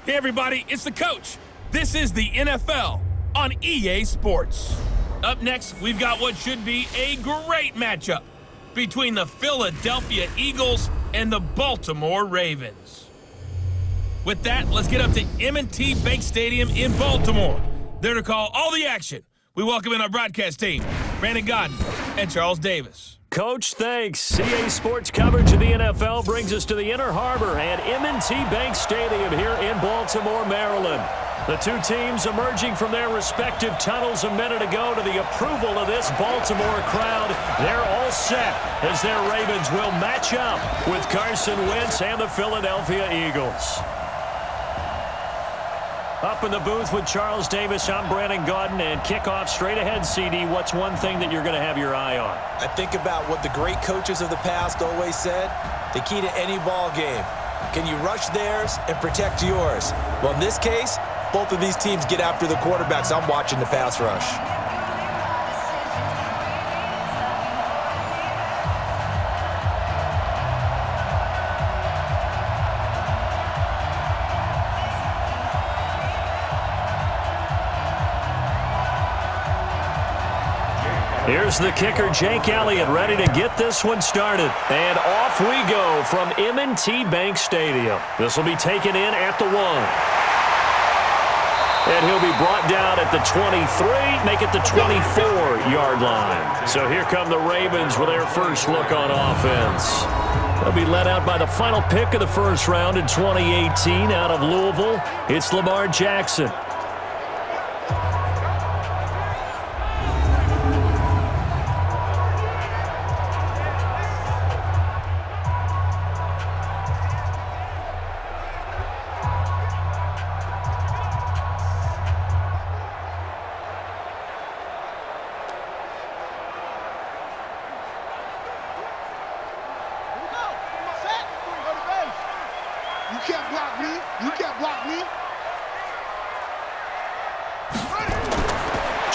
Hey everybody, it's the coach. This is the NFL on EA Sports. Up next, we've got what should be a great matchup between the Philadelphia Eagles and the Baltimore Ravens. With that, let's get up to M&T Bank Stadium in Baltimore. There to call all the action, we welcome in our broadcast team, Brandon Godden and Charles Davis. Coach, thanks. EA Sports coverage of the NFL brings us to the Inner Harbor and M&T Bank Stadium here in Baltimore, Maryland. The two teams emerging from their respective tunnels a minute ago to the approval of this Baltimore crowd. They're all set as their Ravens will match up with Carson Wentz and the Philadelphia Eagles. Up in the booth with Charles Davis, I'm Brandon Godden, and kickoff straight ahead, CD. What's one thing that you're going to have your eye on? I think about what the great coaches of the past always said. The key to any ball game. Can you rush theirs and protect yours? Well, in this case, both of these teams get after the quarterbacks. I'm watching the pass rush. Here's the kicker, Jake Elliott, ready to get this one started. And off we go from M&T Bank Stadium. This will be taken in at the 1. And he'll be brought down at the 23, make it the 24-yard line. So here come the Ravens with their first look on offense. They'll be led out by the final pick of the first round in 2018 out of Louisville. It's Lamar Jackson.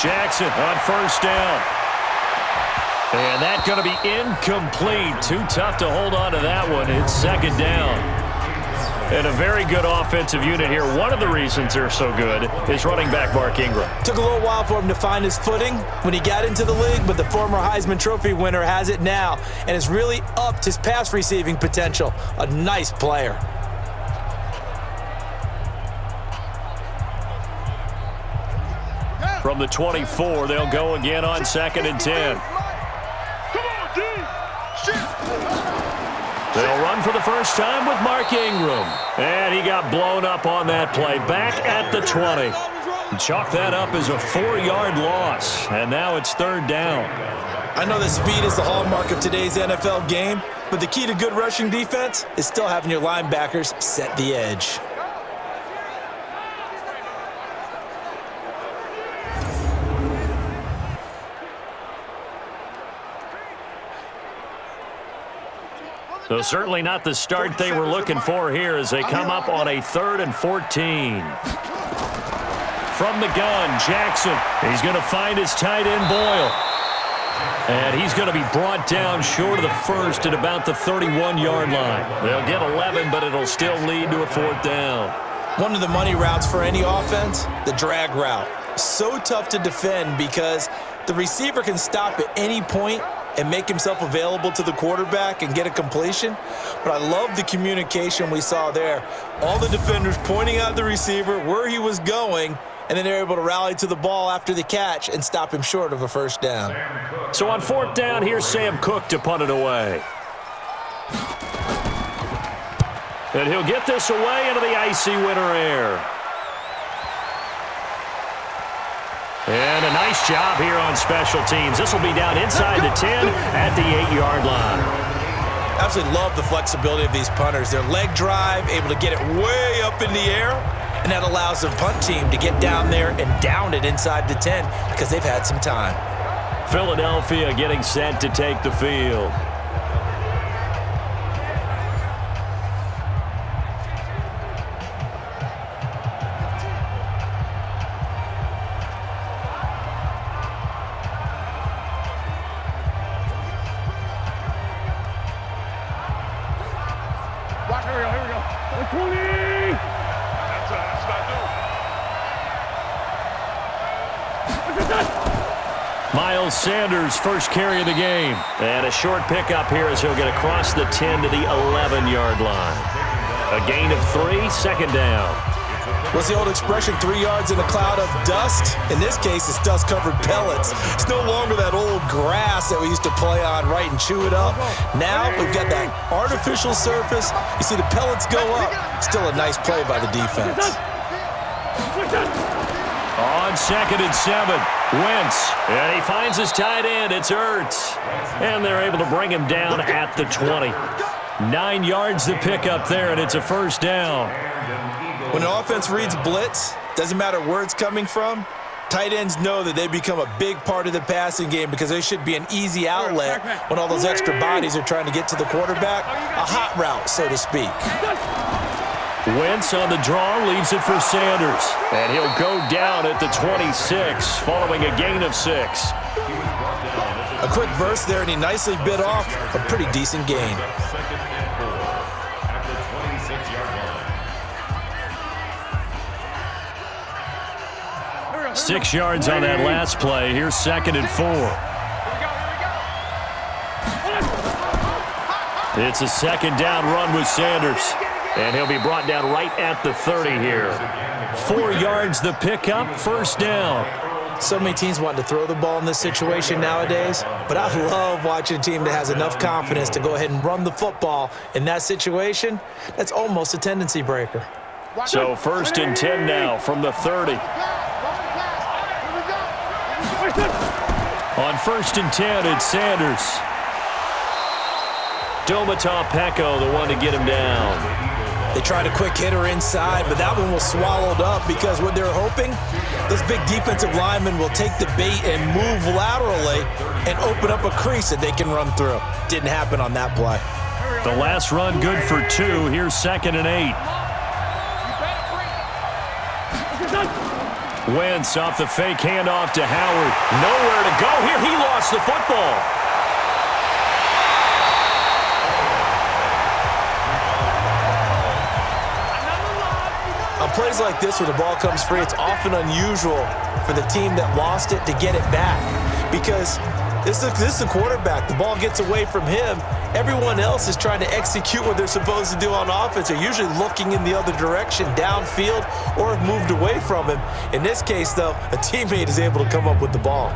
Jackson on first down. And that's going to be incomplete. Too tough to hold on to that one. It's second down. And a very good offensive unit here. One of the reasons they're so good is running back Mark Ingram. Took a little while for him to find his footing when he got into the league, but the former Heisman Trophy winner has it now and has really upped his pass receiving potential. A nice player. From the 24, they'll go again on 2nd and 10. They'll run for the first time with Mark Ingram. And he got blown up on that play. Back at the 20. Chalk that up as a 4-yard loss. And now it's third down. I know that speed is the hallmark of today's NFL game, but the key to good rushing defense is still having your linebackers set the edge. So certainly not the start they were looking for here as they come up on a 3rd and 14. From the gun, Jackson. He's going to find his tight end, Boyle. And he's going to be brought down short of the first at about the 31-yard line. They'll get 11, but it'll still lead to a 4th down. One of the money routes for any offense, the drag route. So tough to defend because the receiver can stop at any point and make himself available to the quarterback and get a completion. But I love the communication we saw there. All the defenders pointing out the receiver, where he was going, and then they're able to rally to the ball after the catch and stop him short of a first down. So on 4th down, here's Sam Cook to punt it away. And he'll get this away into the icy winter air. And a nice job here on special teams. This will be down inside the 10 at the 8-yard line. Absolutely love the flexibility of these punters. Their leg drive, able to get it way up in the air, and that allows the punt team to get down there and down it inside the 10 because they've had some time. Philadelphia getting set to take the field. Here we go. 20. That's Miles Sanders, first carry of the game. And a short pickup here as he'll get across the 10 to the 11-yard line. A gain of 3, second down. What's the old expression, 3 yards in a cloud of dust? In this case, it's dust-covered pellets. It's no longer that old grass that we used to play on, right, and chew it up. Now we've got that artificial surface. You see the pellets go up. Still a nice play by the defense. On 2nd and 7, Wentz. And he finds his tight end. It's Ertz. And they're able to bring him down at the 20. 9 yards to pick up there, and it's a first down. When an offense reads blitz, doesn't matter where it's coming from, tight ends know that they become a big part of the passing game because they should be an easy outlet when all those extra bodies are trying to get to the quarterback. A hot route, so to speak. Wentz on the draw, leaves it for Sanders. And he'll go down at the 26 following a gain of 6. A quick burst there, and he nicely bit off a pretty decent gain. 6 yards on that last play. Here's 2nd and 4. It's a second down run with Sanders. And he'll be brought down right at the 30 here. 4 yards the pickup, first down. So many teams want to throw the ball in this situation nowadays, but I love watching a team that has enough confidence to go ahead and run the football in that situation. That's almost a tendency breaker. So 1st and 10 now from the 30. On 1st and 10, it's Sanders. Domata Peko, the one to get him down. They tried a quick hitter inside, but that one was swallowed up because what they're hoping, those big defensive linemen will take the bait and move laterally and open up a crease that they can run through. Didn't happen on that play. The last run good for 2. Here's 2nd and 8. Wentz off the fake handoff to Howard. Nowhere to go here. He lost the football. On plays like this where the ball comes free, it's often unusual for the team that lost it to get it back because this is the quarterback. The ball gets away from him. Everyone else is trying to execute what they're supposed to do on offense. They're usually looking in the other direction, downfield, or have moved away from him. In this case, though, a teammate is able to come up with the ball.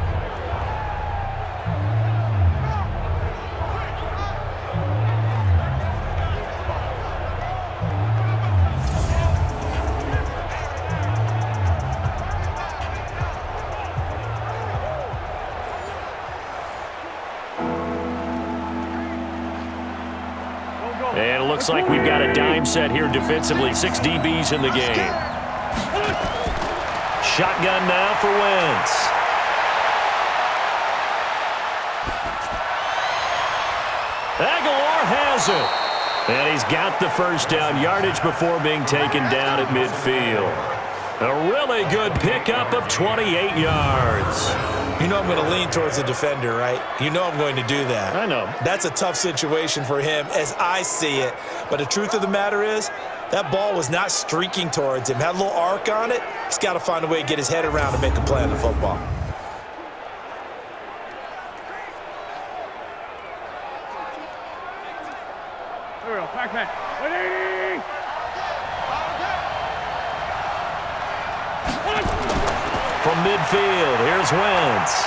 And it looks like we've got a dime set here defensively. 6 DBs in the game. Shotgun now for Wentz. Aguilar has it. And he's got the first down, yardage before being taken down at midfield. A really good pickup of 28 yards. You know I'm going to lean towards the defender, right? You know I'm going to do that. I know. That's a tough situation for him as I see it. But the truth of the matter is, that ball was not streaking towards him. Had a little arc on it. He's got to find a way to get his head around and make a play on the football. From midfield, here's Wentz.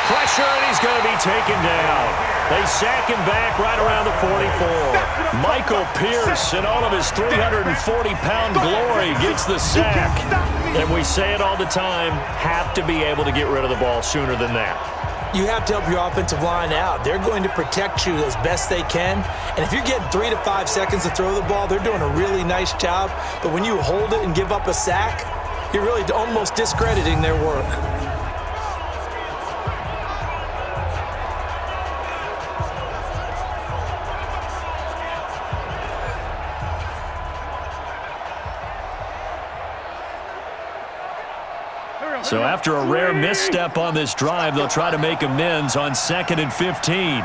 Pressure, and he's going to be taken down. They sack him back right around the 44. Michael Pierce, in all of his 340-pound glory, gets the sack. And we say it all the time, have to be able to get rid of the ball sooner than that. You have to help your offensive line out. They're going to protect you as best they can. And if you're getting 3 to 5 seconds to throw the ball, they're doing a really nice job. But when you hold it and give up a sack, you're really almost discrediting their work. So after a rare misstep on this drive, they'll try to make amends on 2nd and 15.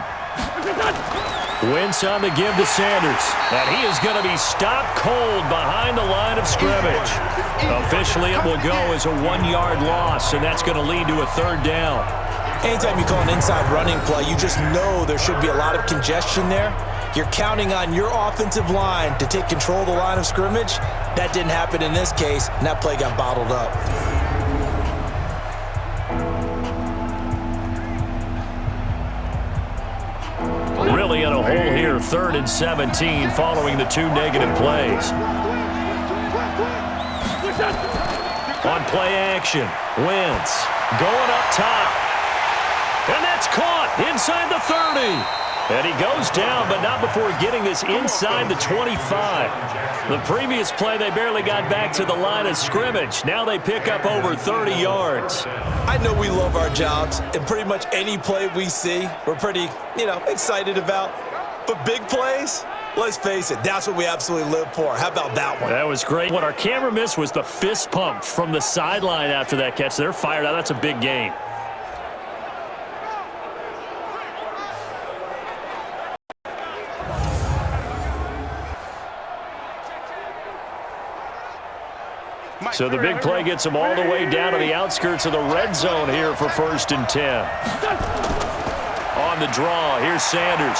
Wentz on the give to Sanders. And he is going to be stopped cold behind the line of scrimmage. Officially, it will go as a 1-yard loss, and that's going to lead to a 3rd down. Anytime you call an inside running play, you just know there should be a lot of congestion there. You're counting on your offensive line to take control of the line of scrimmage. That didn't happen in this case, and that play got bottled up. Really in a hole here, 3rd and 17 following the 2 negative plays. On play action, Wentz going up top. And that's caught inside the 30. And he goes down, but not before getting this inside the 25. The previous play, they barely got back to the line of scrimmage. Now they pick up over 30 yards. I know we love our jobs, and pretty much any play we see, we're pretty, excited about. But big plays, let's face it, that's what we absolutely live for. How about that one? That was great. What our camera missed was the fist pump from the sideline after that catch. They're fired out. That's a big game. So the big play gets them all the way down to the outskirts of the red zone here for 1st and 10. On the draw, here's Sanders.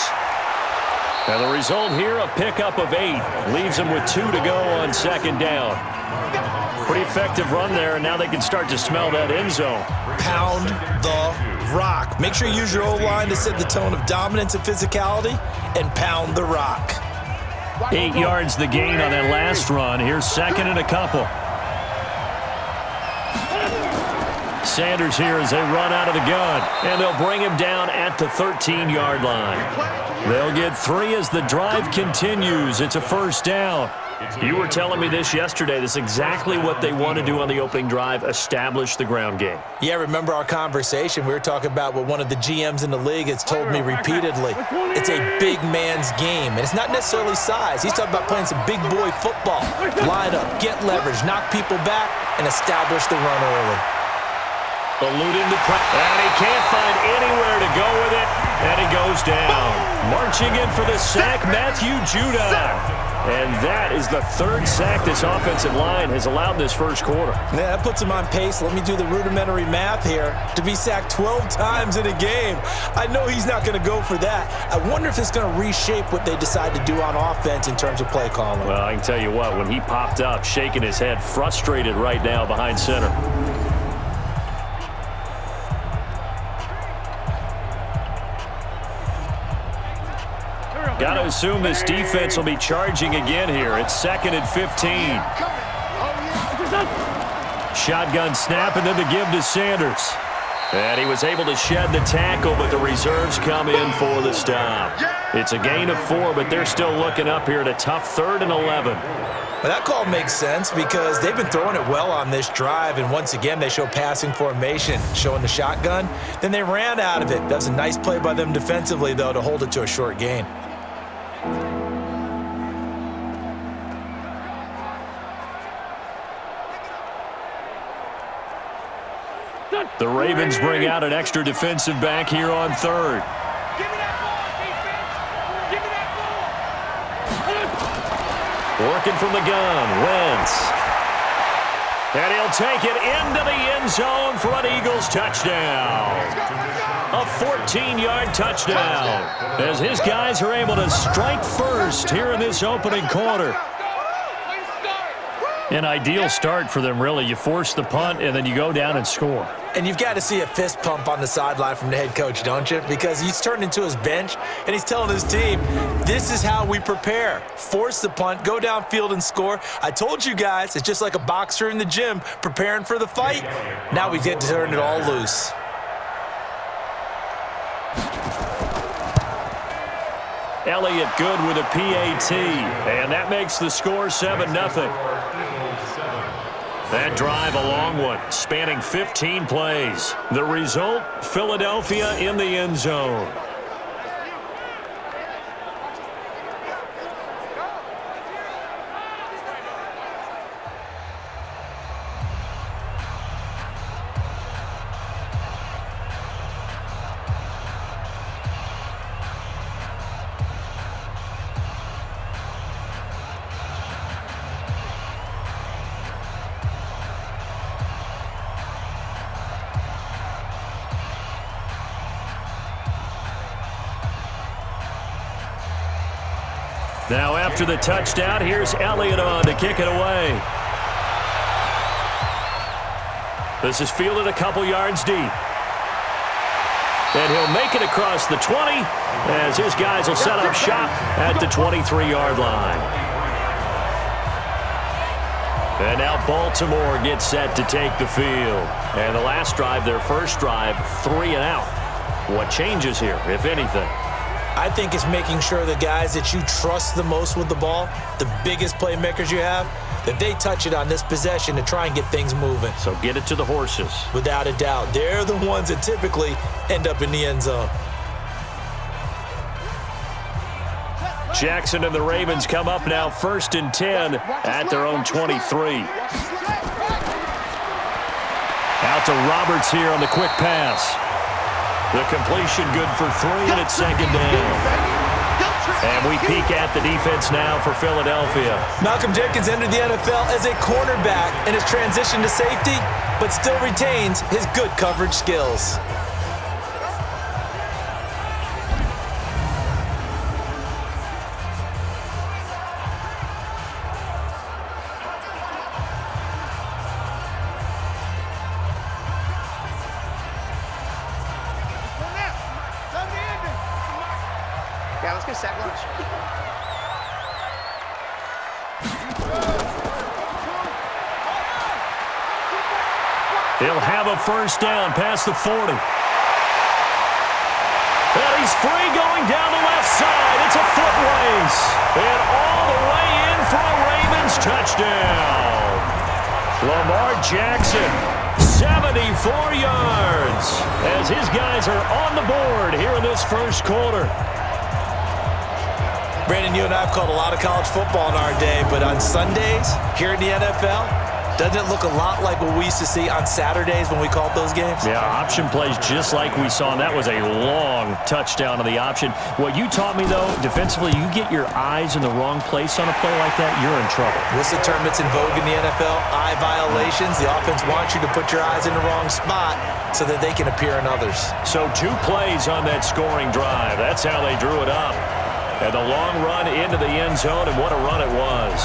And the result here, a pickup of 8. Leaves them with 2 to go on 2nd down. Pretty effective run there, and now they can start to smell that end zone. Pound the rock. Make sure you use your O-line to set the tone of dominance and physicality, and pound the rock. 8 yards the gain on that last run. Here's 2nd and a couple. Sanders here as they run out of the gun, and they'll bring him down at the 13-yard line. They'll get 3 as the drive continues. It's a 1st down. You were telling me this yesterday. This is exactly what they want to do on the opening drive, establish the ground game. Yeah, remember our conversation? We were talking about what one of the GMs in the league has told me repeatedly. It's a big man's game, and it's not necessarily size. He's talking about playing some big boy football. Line up, get leverage, knock people back, and establish the run early. Eluding the pressure, and he can't find anywhere to go with it, and he goes down. Marching in for the sack, Matthew Judon. And that is the 3rd sack this offensive line has allowed this 1st quarter. Yeah, that puts him on pace. Let me do the rudimentary math here. To be sacked 12 times in a game, I know he's not going to go for that. I wonder if it's going to reshape what they decide to do on offense in terms of play calling. Well, I can tell you what, when he popped up, shaking his head, frustrated right now behind center. Got to assume this defense will be charging again here. It's 2nd and 15. Shotgun snap and then the give to Sanders. And he was able to shed the tackle, but the reserves come in for the stop. It's a gain of 4, but they're still looking up here at a tough 3rd and 11. Well, that call makes sense because they've been throwing it well on this drive, and once again they show passing formation, showing the shotgun. Then they ran out of it. That's a nice play by them defensively, though, to hold it to a short gain. The Ravens bring out an extra defensive back here on 3rd. Working from the gun, Wentz. And he'll take it into the end zone for an Eagles touchdown. A 14-yard touchdown as his guys are able to strike first here in this opening quarter. An ideal start for them, really. You force the punt, and then you go down and score. And you've got to see a fist pump on the sideline from the head coach, don't you? Because he's turned into his bench, and he's telling his team, this is how we prepare. Force the punt, go downfield and score. I told you guys, it's just like a boxer in the gym preparing for the fight. Now we get to turn it all loose. Elliott good with a PAT, and that makes the score 7-0. That drive, a long one, spanning 15 plays. The result, Philadelphia in the end zone. Now after the touchdown, here's Elliott on to kick it away. This is fielded a couple yards deep. And he'll make it across the 20 as his guys will set up shop at the 23-yard line. And now Baltimore gets set to take the field. And the last drive, their first drive, 3 and out. What changes here, if anything? I think it's making sure the guys that you trust the most with the ball, the biggest playmakers you have, that they touch it on this possession to try and get things moving. So get it to the horses. Without a doubt. They're the ones that typically end up in the end zone. Jackson and the Ravens come up now 1st and 10 at their own 23. Out to Roberts here on the quick pass. The completion good for 3, and it's 2nd down. And we peek at the defense now for Philadelphia. Malcolm Jenkins entered the NFL as a cornerback and has transitioned to safety, but still retains his good coverage skills. Yeah, let's get sack lunch. He'll have a first down past the 40. And he's free going down the left side. It's a foot race. And all the way in for a Ravens touchdown. Lamar Jackson, 74 yards, as his guys are on the board here in this first quarter. Brandon, you and I have called a lot of college football in our day, but on Sundays here in the NFL, doesn't it look a lot like what we used to see on Saturdays when we called those games? Yeah, option plays just like we saw, and that was a long touchdown on the option. What you taught me, though, defensively, you get your eyes in the wrong place on a play like that, you're in trouble. What's the term that's in vogue in the NFL? Eye violations. The offense wants you to put your eyes in the wrong spot so that they can appear in others. So 2 plays on that scoring drive. That's how they drew it up. And the long run into the end zone, and what a run it was.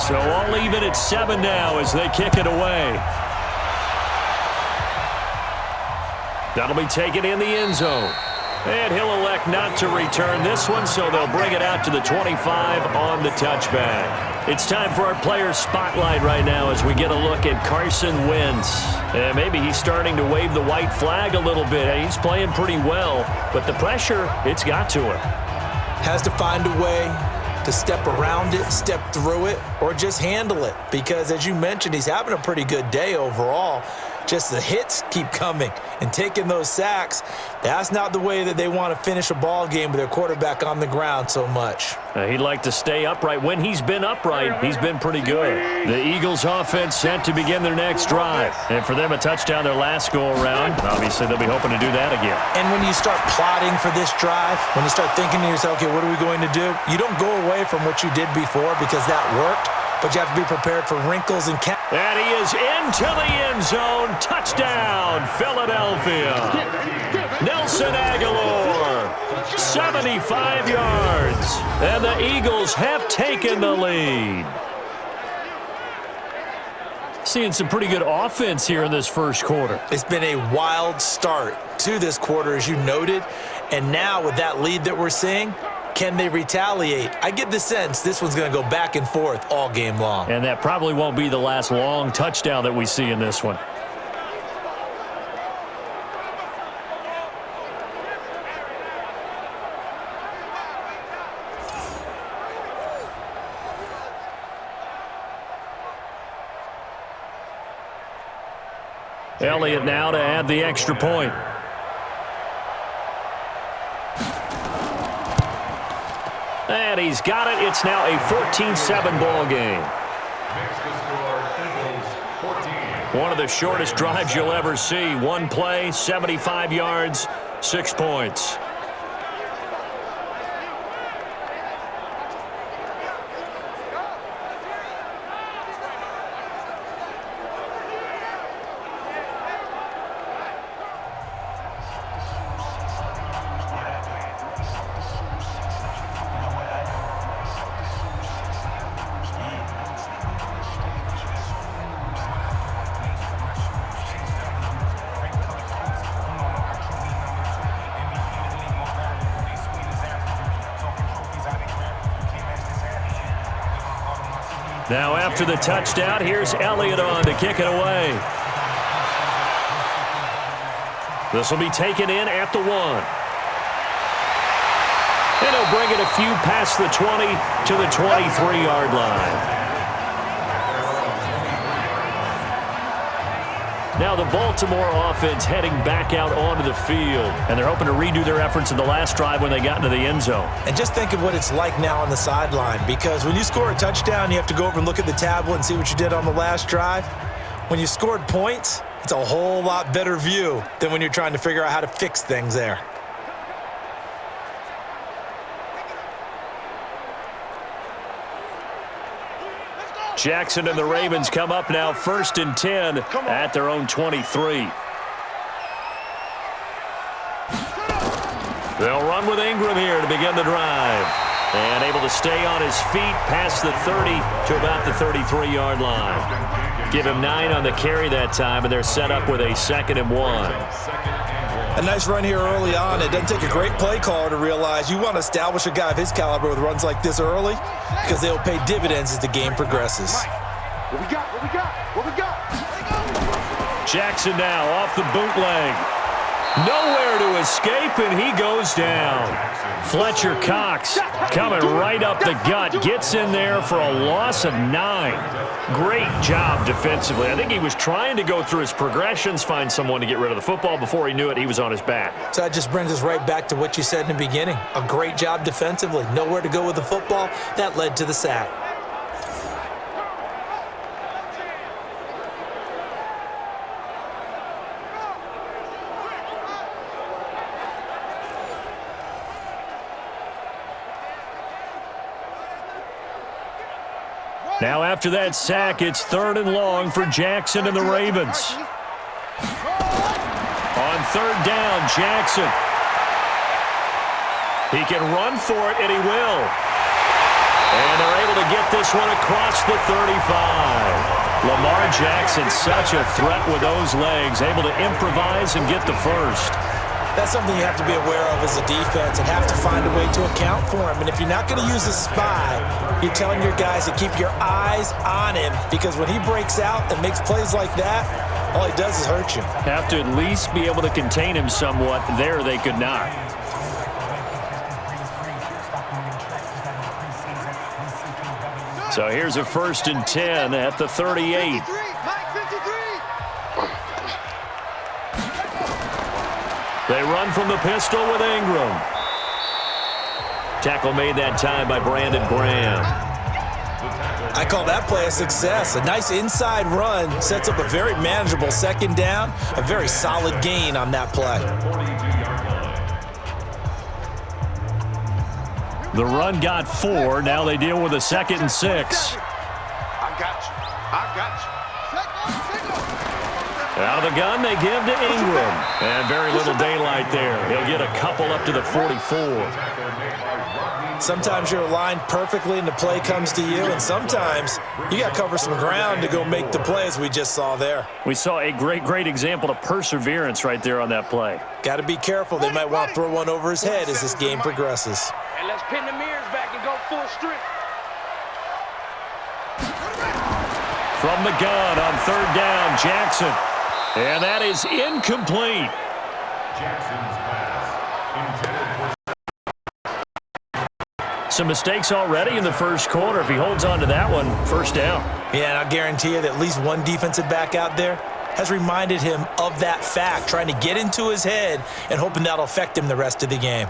So all even at 7 now as they kick it away. That'll be taken in the end zone. And he'll elect not to return this one, so they'll bring it out to the 25 on the touchback. It's time for our player spotlight right now as we get a look at Carson Wentz. And maybe he's starting to wave the white flag a little bit. He's playing pretty well, but the pressure, it's got to him. Has to find a way to step around it, step through it, or just handle it. Because as you mentioned, he's having a pretty good day overall. Just the hits keep coming and taking those sacks. That's not the way that they want to finish a ball game with their quarterback on the ground so much. He'd like to stay upright. When he's been upright, he's been pretty good. The Eagles offense set to begin their next drive. And for them, a touchdown their last go-around. Obviously, they'll be hoping to do that again. And when you start plotting for this drive, when you start thinking to yourself, okay, what are we going to do? You don't go away from what you did before because that worked. But you have to be prepared for wrinkles and And he is into the end zone. Touchdown, Philadelphia. Nelson Aguilar, 75 yards. And the Eagles have taken the lead. Seeing some pretty good offense here in this first quarter. It's been a wild start to this quarter, as you noted. And now with that lead that we're seeing, can they retaliate? I get the sense this one's going to go back and forth all game long. And that probably won't be the last long touchdown that we see in this one. Elliott now to add the extra point. And he's got it. It's now a 14-7 ball game. One of the shortest drives you'll ever see. One play, 75 yards, 6 points. Now after the touchdown, here's Elliott on to kick it away. This will be taken in at the 1. And he'll bring it a few past the 20 to the 23-yard line. Now the Baltimore offense heading back out onto the field. And they're hoping to redo their efforts in the last drive when they got into the end zone. And just think of what it's like now on the sideline, because when you score a touchdown, you have to go over and look at the tablet and see what you did on the last drive. When you scored points, it's a whole lot better view than when you're trying to figure out how to fix things there. Jackson and the Ravens come up now 1st and 10 at their own 23. They'll run with Ingram here to begin the drive. And able to stay on his feet past the 30 to about the 33-yard line. Give him 9 on the carry that time, and they're set up with a 2nd and 1. A nice run here early on. It doesn't take a great play caller to realize you want to establish a guy of his caliber with runs like this early, because they'll pay dividends as the game progresses. What we got? What we got? What we got? Jackson now off the bootleg. Nowhere to escape, and he goes down. Fletcher Cox coming right up the gut. Gets in there for a loss of 9. Great job defensively. I think he was trying to go through his progressions, find someone to get rid of the football. Before he knew it, he was on his back. So that just brings us right back to what you said in the beginning. A great job defensively. Nowhere to go with the football. That led to the sack. Now after that sack, it's 3rd and long for Jackson and the Ravens. On 3rd down, Jackson. He can run for it, and he will. And they're able to get this one across the 35. Lamar Jackson, such a threat with those legs, able to improvise and get the first. That's something you have to be aware of as a defense and have to find a way to account for him. And if you're not going to use a spy, you're telling your guys to keep your eyes on him, because when he breaks out and makes plays like that, all he does is hurt you. Have to at least be able to contain him somewhat. There they could not. So here's a 1st and 10 at the 38. They run from the pistol with Ingram. Tackle made that time by Brandon Graham. I call that play a success. A nice inside run sets up a very manageable 2nd down. A very solid gain on that play. The run got 4. Now they deal with a 2nd and 6. I got you. I got you. Out of the gun, they give to Ingram. And very little daylight there. He'll get a couple up to the 44. Sometimes you're aligned perfectly and the play comes to you, and sometimes you got to cover some ground to go make the play, as we just saw there. We saw a great example of perseverance right there on that play. Got to be careful. They might want to throw one over his head as this game progresses. And let's pin the mirrors back and go full strength. From the gun on 3rd down, Jackson. And that is incomplete. Jackson's pass intended for... Some mistakes already in the first quarter. If he holds on to that one, 1st down. Yeah, and I'll guarantee you that at least one defensive back out there has reminded him of that fact, trying to get into his head and hoping that'll affect him the rest of the game.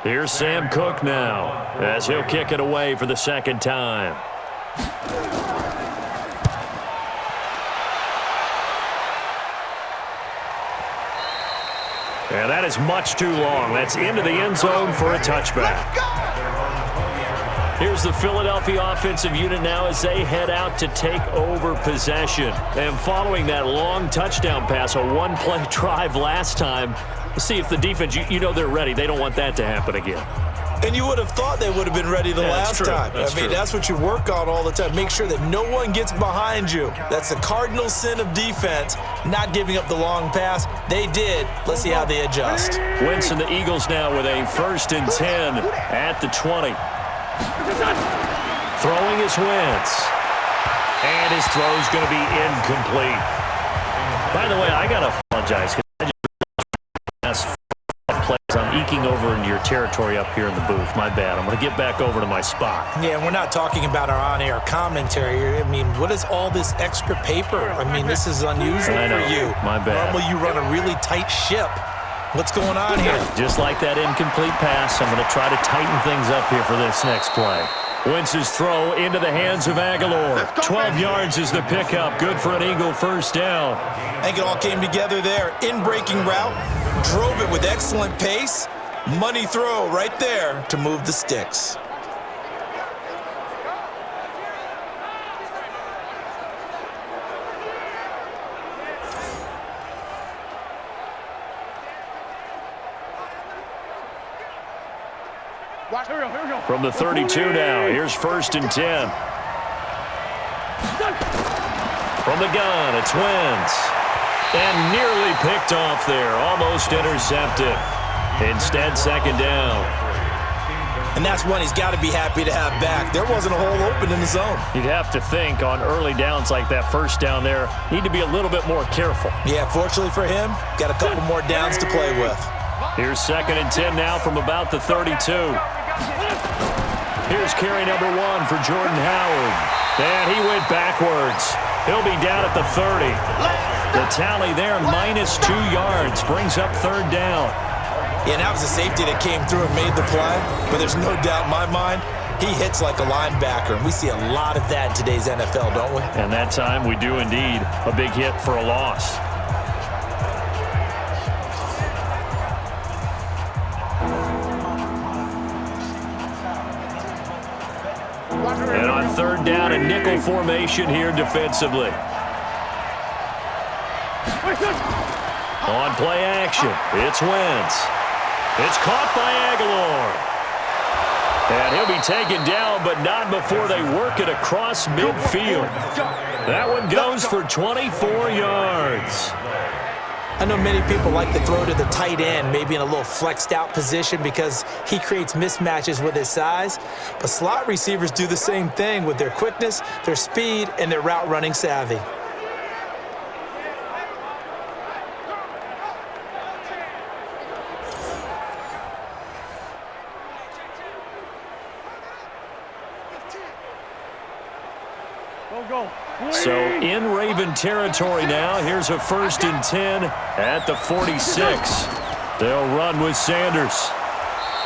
Here's Sam Cook now as he'll kick it away for the second time. And that is much too long. That's into the end zone for a touchback. Here's the Philadelphia offensive unit now as they head out to take over possession. And following that long touchdown pass, a one-play drive last time, let's see if the defense, you know they're ready. They don't want that to happen again. And you would have thought they would have been ready the last time. That's what you work on all the time. Make sure that no one gets behind you. That's the cardinal sin of defense, not giving up the long pass. They did. Let's see how they adjust. Wentz and the Eagles now with a 1st and 10 at the 20. Throwing is Wentz. And his throw is going to be incomplete. By the way, I got to apologize. I'm eking over into your territory up here in the booth. My bad. I'm going to get back over to my spot. Yeah, we're not talking about our on-air commentary. I mean, what is all this extra paper? I mean, this is unusual for you. My bad. Normally you run a really tight ship. What's going on here? Just like that incomplete pass, I'm going to try to tighten things up here for this next play. Wentz's throw into the hands of Aguilar. 12 yards is the pickup. Good for an Eagle first down. I think it all came together there. In-breaking route. Drove it with excellent pace. Money throw right there to move the sticks. From the 32 now, here's 1st and 10. From the gun, it's Wentz. And nearly picked off there, almost intercepted. Instead, 2nd down. And that's one he's got to be happy to have back. There wasn't a hole open in the zone. You'd have to think on early downs like that first down there, need to be a little bit more careful. Yeah, fortunately for him, got a couple more downs to play with. Here's 2nd and 10 now from about the 32. Here's carry number 1 for Jordan Howard. And he went backwards. He'll be down at the 30. The tally there, -2 yards, brings up 3rd down. Yeah, and that was a safety that came through and made the play. But there's no doubt in my mind, he hits like a linebacker. And we see a lot of that in today's NFL, don't we? And that time we do indeed. A big hit for a loss. And on 3rd down, a nickel formation here defensively. On play action, it's Wentz. It's caught by Aguilar. And he'll be taken down, but not before they work it across midfield. That one goes for 24 yards. I know many people like to throw to the tight end, maybe in a little flexed out position because he creates mismatches with his size. But slot receivers do the same thing with their quickness, their speed, and their route running savvy. So in Raven territory now, here's a 1st and 10 at the 46. They'll run with Sanders.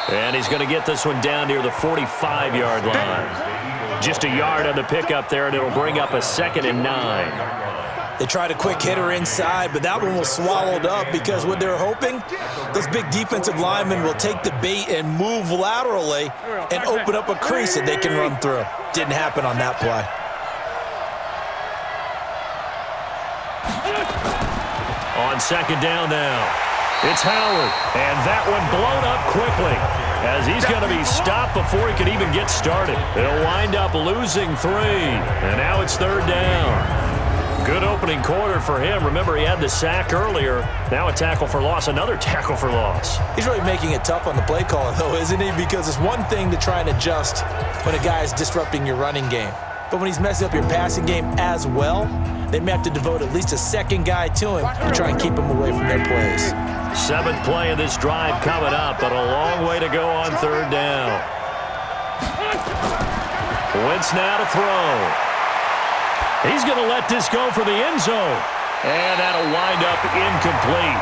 And he's going to get this one down near the 45-yard line. Just a yard on the pickup there, and it'll bring up a 2nd and 9. They tried a quick hitter inside, but that one was swallowed up because what they're hoping, those big defensive linemen will take the bait and move laterally and open up a crease that they can run through. Didn't happen on that play. On 2nd down now, it's Howard, and that one blown up quickly as he's going to be stopped before he can even get started. They'll wind up losing 3, and now it's 3rd down. Good opening quarter for him. Remember, he had the sack earlier. Now a tackle for loss, another tackle for loss. He's really making it tough on the play caller, though, isn't he? Because it's one thing to try and adjust when a guy is disrupting your running game. But when he's messing up your passing game as well, they may have to devote at least a second guy to him to try and keep him away from their plays. 7th play of this drive coming up, but a long way to go on 3rd down. Wentz now to throw. He's going to let this go for the end zone. And that'll wind up incomplete.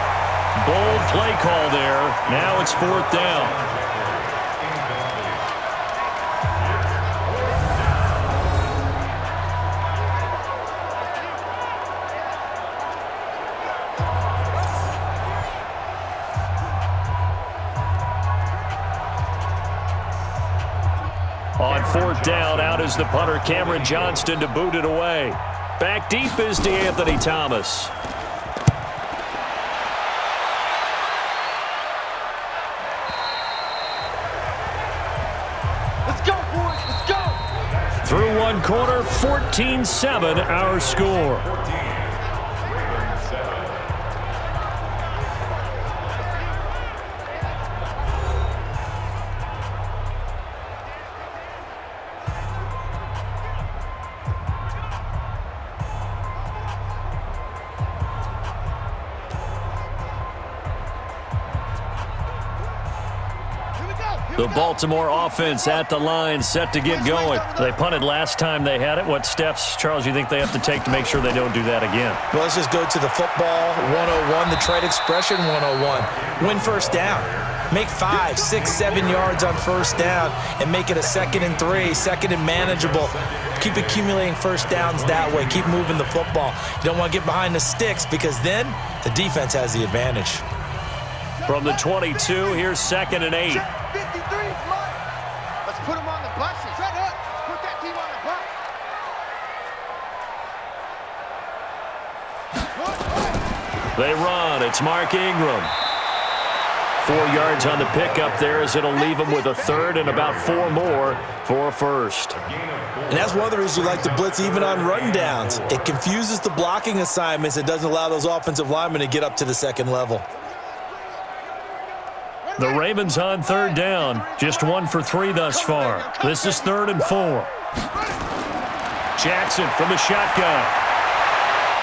Bold play call there. Now it's 4th down. 4th down. Out is the punter, Cameron Johnston, to boot it away. Back deep is DeAnthony Thomas. Let's go, boys. Let's go. Through one quarter, 14-7 our score. The Baltimore offense at the line, set to get going. They punted last time they had it. What steps, Charles, you think they have to take to make sure they don't do that again? Well, let's just go to the football 101, the trade expression 101. Win first down. Make 5, 6, 7 yards on first down and make it a 2nd and 3, 2nd and manageable. Keep accumulating first downs that way. Keep moving the football. You don't want to get behind the sticks because then the defense has the advantage. From the 22, here's 2nd and 8. 53, Mike. Let's put him on the buses. Shut up. Put that team on the bus. They run. It's Mark Ingram. 4 yards on the pickup there as it'll leave him with a 3rd and about 4 more for a 1st. And that's one of the reasons you like to blitz even on rundowns. It confuses the blocking assignments. It doesn't allow those offensive linemen to get up to the 2nd level. The Ravens on 3rd down. Just 1 for 3 thus far. This is 3rd and 4. Jackson from the shotgun.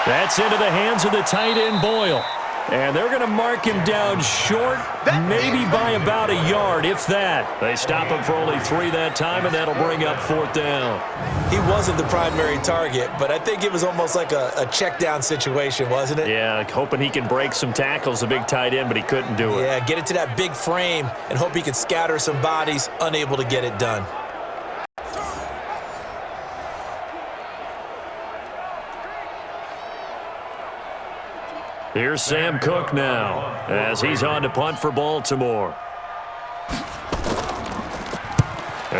That's into the hands of the tight end, Boyle. And they're going to mark him down short, maybe by about a yard, if that. They stop him for only 3 that time, and that'll bring up 4th down. He wasn't the primary target, but I think it was almost like a check down situation, wasn't it? Yeah, hoping he can break some tackles, a big tight end, but he couldn't do it. Yeah, get it to that big frame and hope he can scatter some bodies, unable to get it done. Here's Sam Cook now as he's on to punt for Baltimore.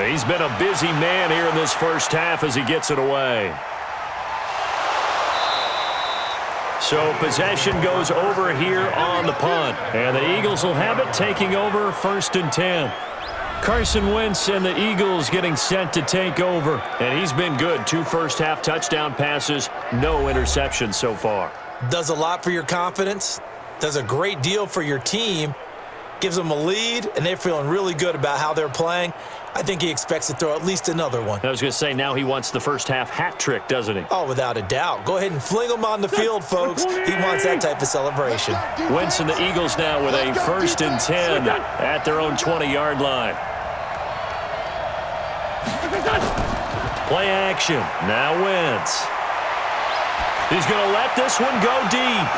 He's been a busy man here in this first half as he gets it away. So possession goes over here on the punt. And the Eagles will have it, taking over 1st and 10. Carson Wentz and the Eagles getting set to take over. And he's been good. 2 first-half touchdown passes, no interceptions so far. Does a lot for your confidence, does a great deal for your team, gives them a lead, and they're feeling really good about how they're playing. I think he expects to throw at least another one. I was going to say, now he wants the first-half hat trick, doesn't he? Oh, without a doubt. Go ahead and fling him on the field, folks. He wants that type of celebration. Wentz and the Eagles now with a 1st and 10 at their own 20-yard line. Play action. Now Wentz. He's going to let this one go deep.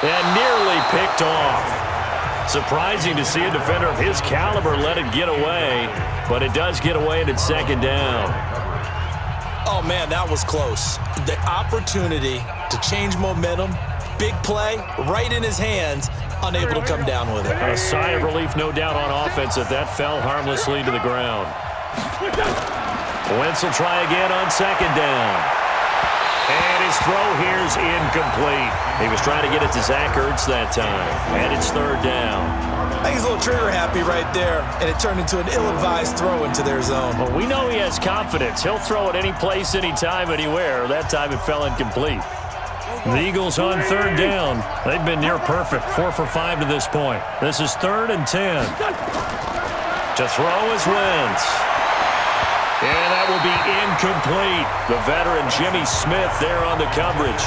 And nearly picked off. Surprising to see a defender of his caliber let it get away. But it does get away and it's 2nd down. Oh, man, that was close. The opportunity to change momentum, big play, right in his hands, unable to come down with it. A sigh of relief, no doubt, on offense that fell harmlessly to the ground. Wentz will try again on 2nd down. And his throw here's incomplete. He was trying to get it to Zach Ertz that time. And it's 3rd down. I think he's a little trigger happy right there, and it turned into an ill-advised throw into their zone. Well, we know he has confidence. He'll throw it any place, anytime, anywhere. That time it fell incomplete. The Eagles on 3rd down. They've been near perfect, 4 for 5 to this point. This is 3rd and 10. To throw is Wentz. And that will be incomplete. The veteran Jimmy Smith there on the coverage.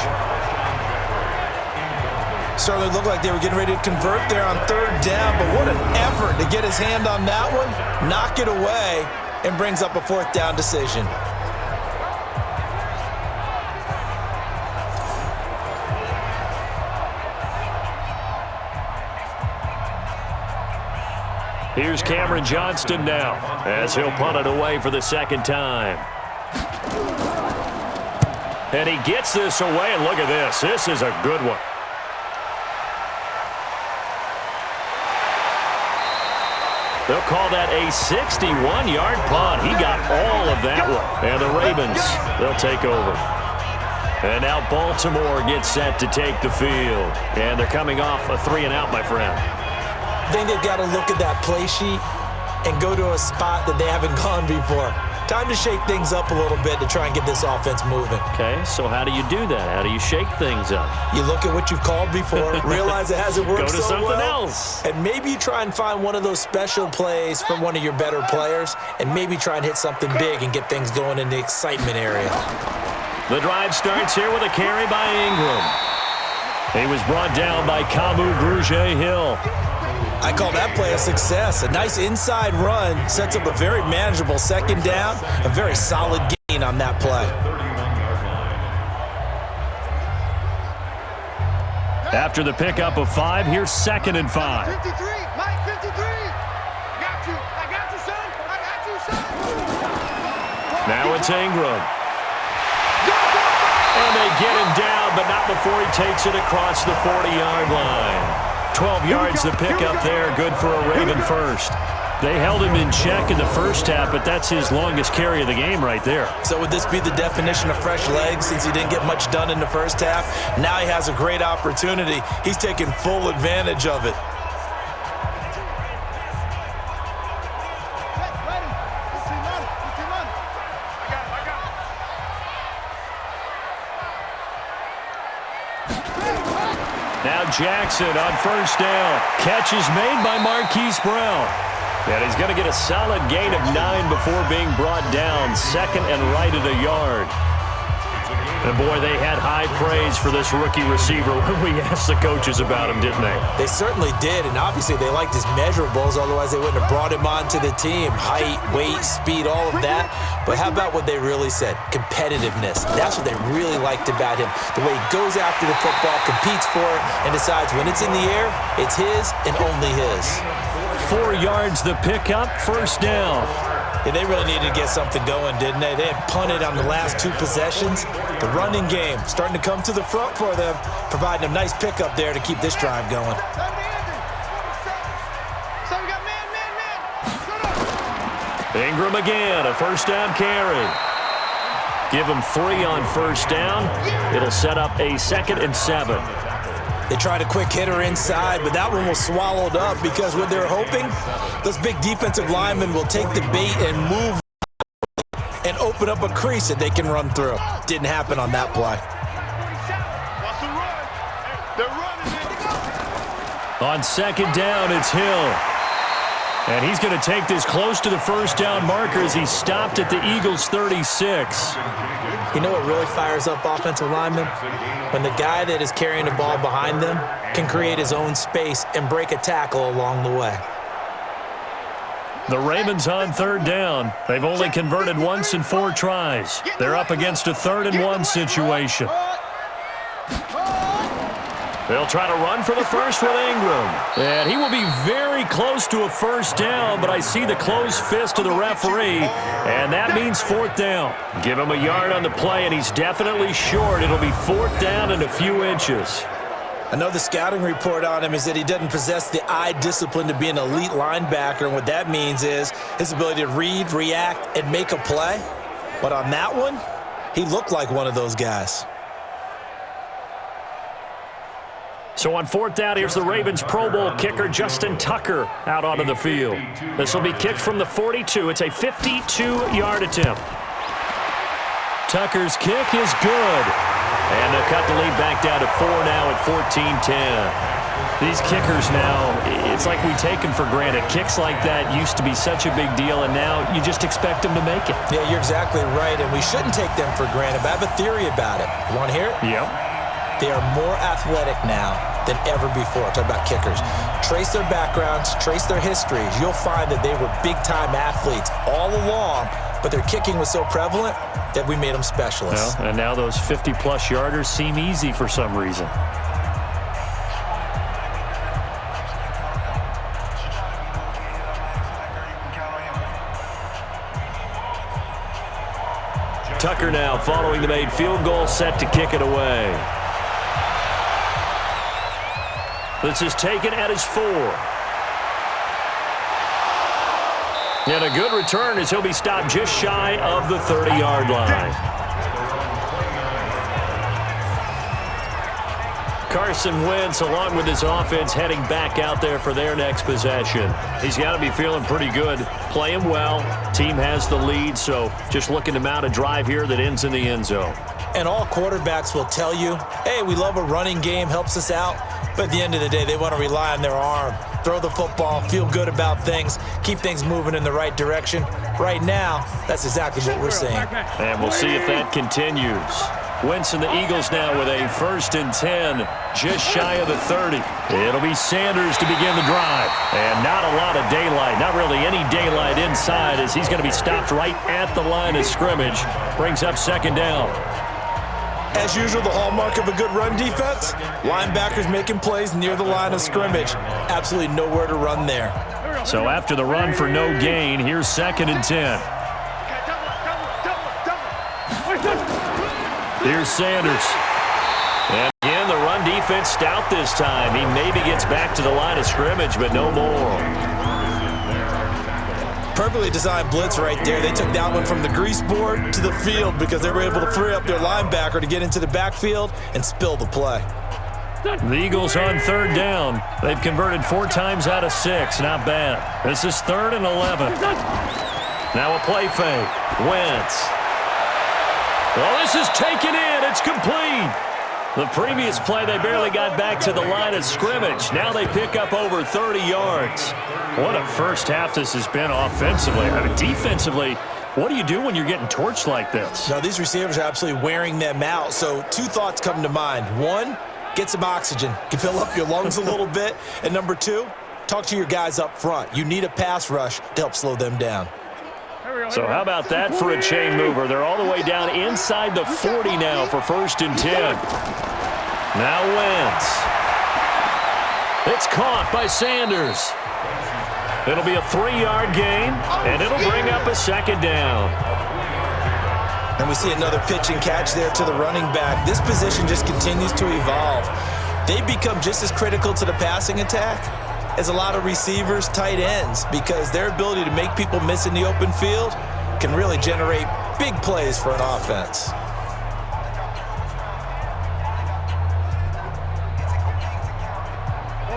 Certainly looked like they were getting ready to convert there on 3rd down, but what an effort to get his hand on that one, knock it away, and brings up a 4th down decision. Here's Cameron Johnston now as he'll punt it away for the 2nd time. And he gets this away, and look at this. This is a good one. They'll call that a 61-yard punt. He got all of that one. And the Ravens, they'll take over. And now Baltimore gets set to take the field. And they're coming off a 3-and-out, my friend. I think they've got to look at that play sheet and go to a spot that they haven't gone before. Time to shake things up a little bit to try and get this offense moving. Okay, so how do you do that? How do you shake things up? You look at what you've called before, realize it hasn't worked so well. Go to something else. And maybe you try and find one of those special plays from one of your better players, and maybe try and hit something big and get things going in the excitement area. The drive starts here with a carry by Ingram. He was brought down by Kamu Grugier-Hill. I call that play a success. A nice inside run sets up a very manageable second down. A very solid gain on that play. After the pickup of 5, here's 2nd and 5. 53, Mike 53. Got you. I got you, son. I got you, son. Now it's Ingram. And they get him down, but not before he takes it across the 40-yard line. 12 yards to pick up there, good for a Raven first. They held him in check in the first half, but that's his longest carry of the game right there. So would this be the definition of fresh legs since he didn't get much done in the first half? Now he has a great opportunity. He's taking full advantage of it. Now Jackson on first down. Catch is made by Marquise Brown. And he's going to get a solid gain of 9 before being brought down. 2nd and right at a yard. And, boy, they had high praise for this rookie receiver when we asked the coaches about him, didn't they? They certainly did, and obviously they liked his measurables, otherwise they wouldn't have brought him onto the team. Height, weight, speed, all of that. But how about what they really said? Competitiveness. That's what they really liked about him. The way he goes after the football, competes for it, and decides when it's in the air, it's his and only his. 4 yards the pickup, first down. Yeah, they really needed to get something going, didn't they? They had punted on the last 2 possessions. The running game starting to come to the front for them, providing a nice pickup there to keep this drive going. Ingram again, a first down carry. Give him 3 on first down. It'll set up a 2nd and 7. They tried a quick hitter inside, but that one was swallowed up because what they're hoping, those big defensive linemen will take the bait and move and open up a crease that they can run through. Didn't happen on that play. On 2nd down, it's Hill. And he's going to take this close to the first down marker as he stopped at the Eagles' 36. You know what really fires up offensive linemen? When the guy that is carrying the ball behind them can create his own space and break a tackle along the way. The Ravens on 3rd down. They've only converted once in 4 tries. They're up against a 3rd and 1 situation. They'll try to run for the first with Ingram. And he will be very close to a first down, but I see the closed fist of the referee, and that means 4th down. Give him a yard on the play, and he's definitely short. It'll be 4th down and a few inches. I know the scouting report on him is that he doesn't possess the eye discipline to be an elite linebacker, and what that means is his ability to read, react, and make a play. But on that one, he looked like one of those guys. So on 4th down, here's the Ravens Pro Bowl kicker Justin Tucker out onto the field. This will be kicked from the 42. It's a 52-yard attempt. Tucker's kick is good. And they'll cut the lead back down to 4 now at 14-10. These kickers now, it's like we take them for granted. Kicks like that used to be such a big deal, and now you just expect them to make it. Yeah, you're exactly right, and we shouldn't take them for granted. But I have a theory about it. You want to hear it? Yep. They are more athletic now than ever before. Talk about kickers. Trace their backgrounds, trace their histories. You'll find that they were big-time athletes all along, but their kicking was so prevalent that we made them specialists. Well, and now those 50-plus yarders seem easy for some reason. Tucker now following the made field goal, set to kick it away. This is taken at his 4. And a good return as he'll be stopped just shy of the 30-yard line. Carson Wentz, along with his offense, heading back out there for their next possession. He's got to be feeling pretty good, playing well. Team has the lead, so just looking to mount a drive here that ends in the end zone. And all quarterbacks will tell you, hey, we love a running game, helps us out. But at the end of the day, they want to rely on their arm, throw the football, feel good about things, keep things moving in the right direction. Right now, that's exactly what we're seeing. And we'll see if that continues. Wentz and the Eagles now with a 1st and 10, just shy of the 30. It'll be Sanders to begin the drive. And not a lot of daylight, not really any daylight inside, as he's going to be stopped right at the line of scrimmage. Brings up 2nd down. As usual, the hallmark of a good run defense, linebackers making plays near the line of scrimmage. Absolutely nowhere to run there. So after the run for no gain, here's 2nd and 10. Here's Sanders. And again, the run defense stout this time. He maybe gets back to the line of scrimmage, but no more. Perfectly designed blitz right there. They took that one from the grease board to the field because they were able to free up their linebacker to get into the backfield and spill the play. The Eagles on 3rd down. They've converted 4 times out of 6. Not bad. This is 3rd and 11. Now a play fake. Wentz. Well, this is taken in. It's complete. The previous play, they barely got back to the line of scrimmage. Now they pick up over 30 yards. What a first half this has been offensively. I mean, defensively, what do you do when you're getting torched like this? Now, these receivers are absolutely wearing them out. So 2 thoughts come to mind. 1, get some oxygen. You can fill up your lungs a little bit. And number 2, talk to your guys up front. You need a pass rush to help slow them down. So how about that for a chain mover? They're all the way down inside the 40 now for 1st and 10. Now Wentz. It's caught by Sanders. It'll be a 3-yard gain, and it'll bring up a 2nd down. And we see another pitch and catch there to the running back. This position just continues to evolve. They become just as critical to the passing attack as a lot of receivers, tight ends, because their ability to make people miss in the open field can really generate big plays for an offense.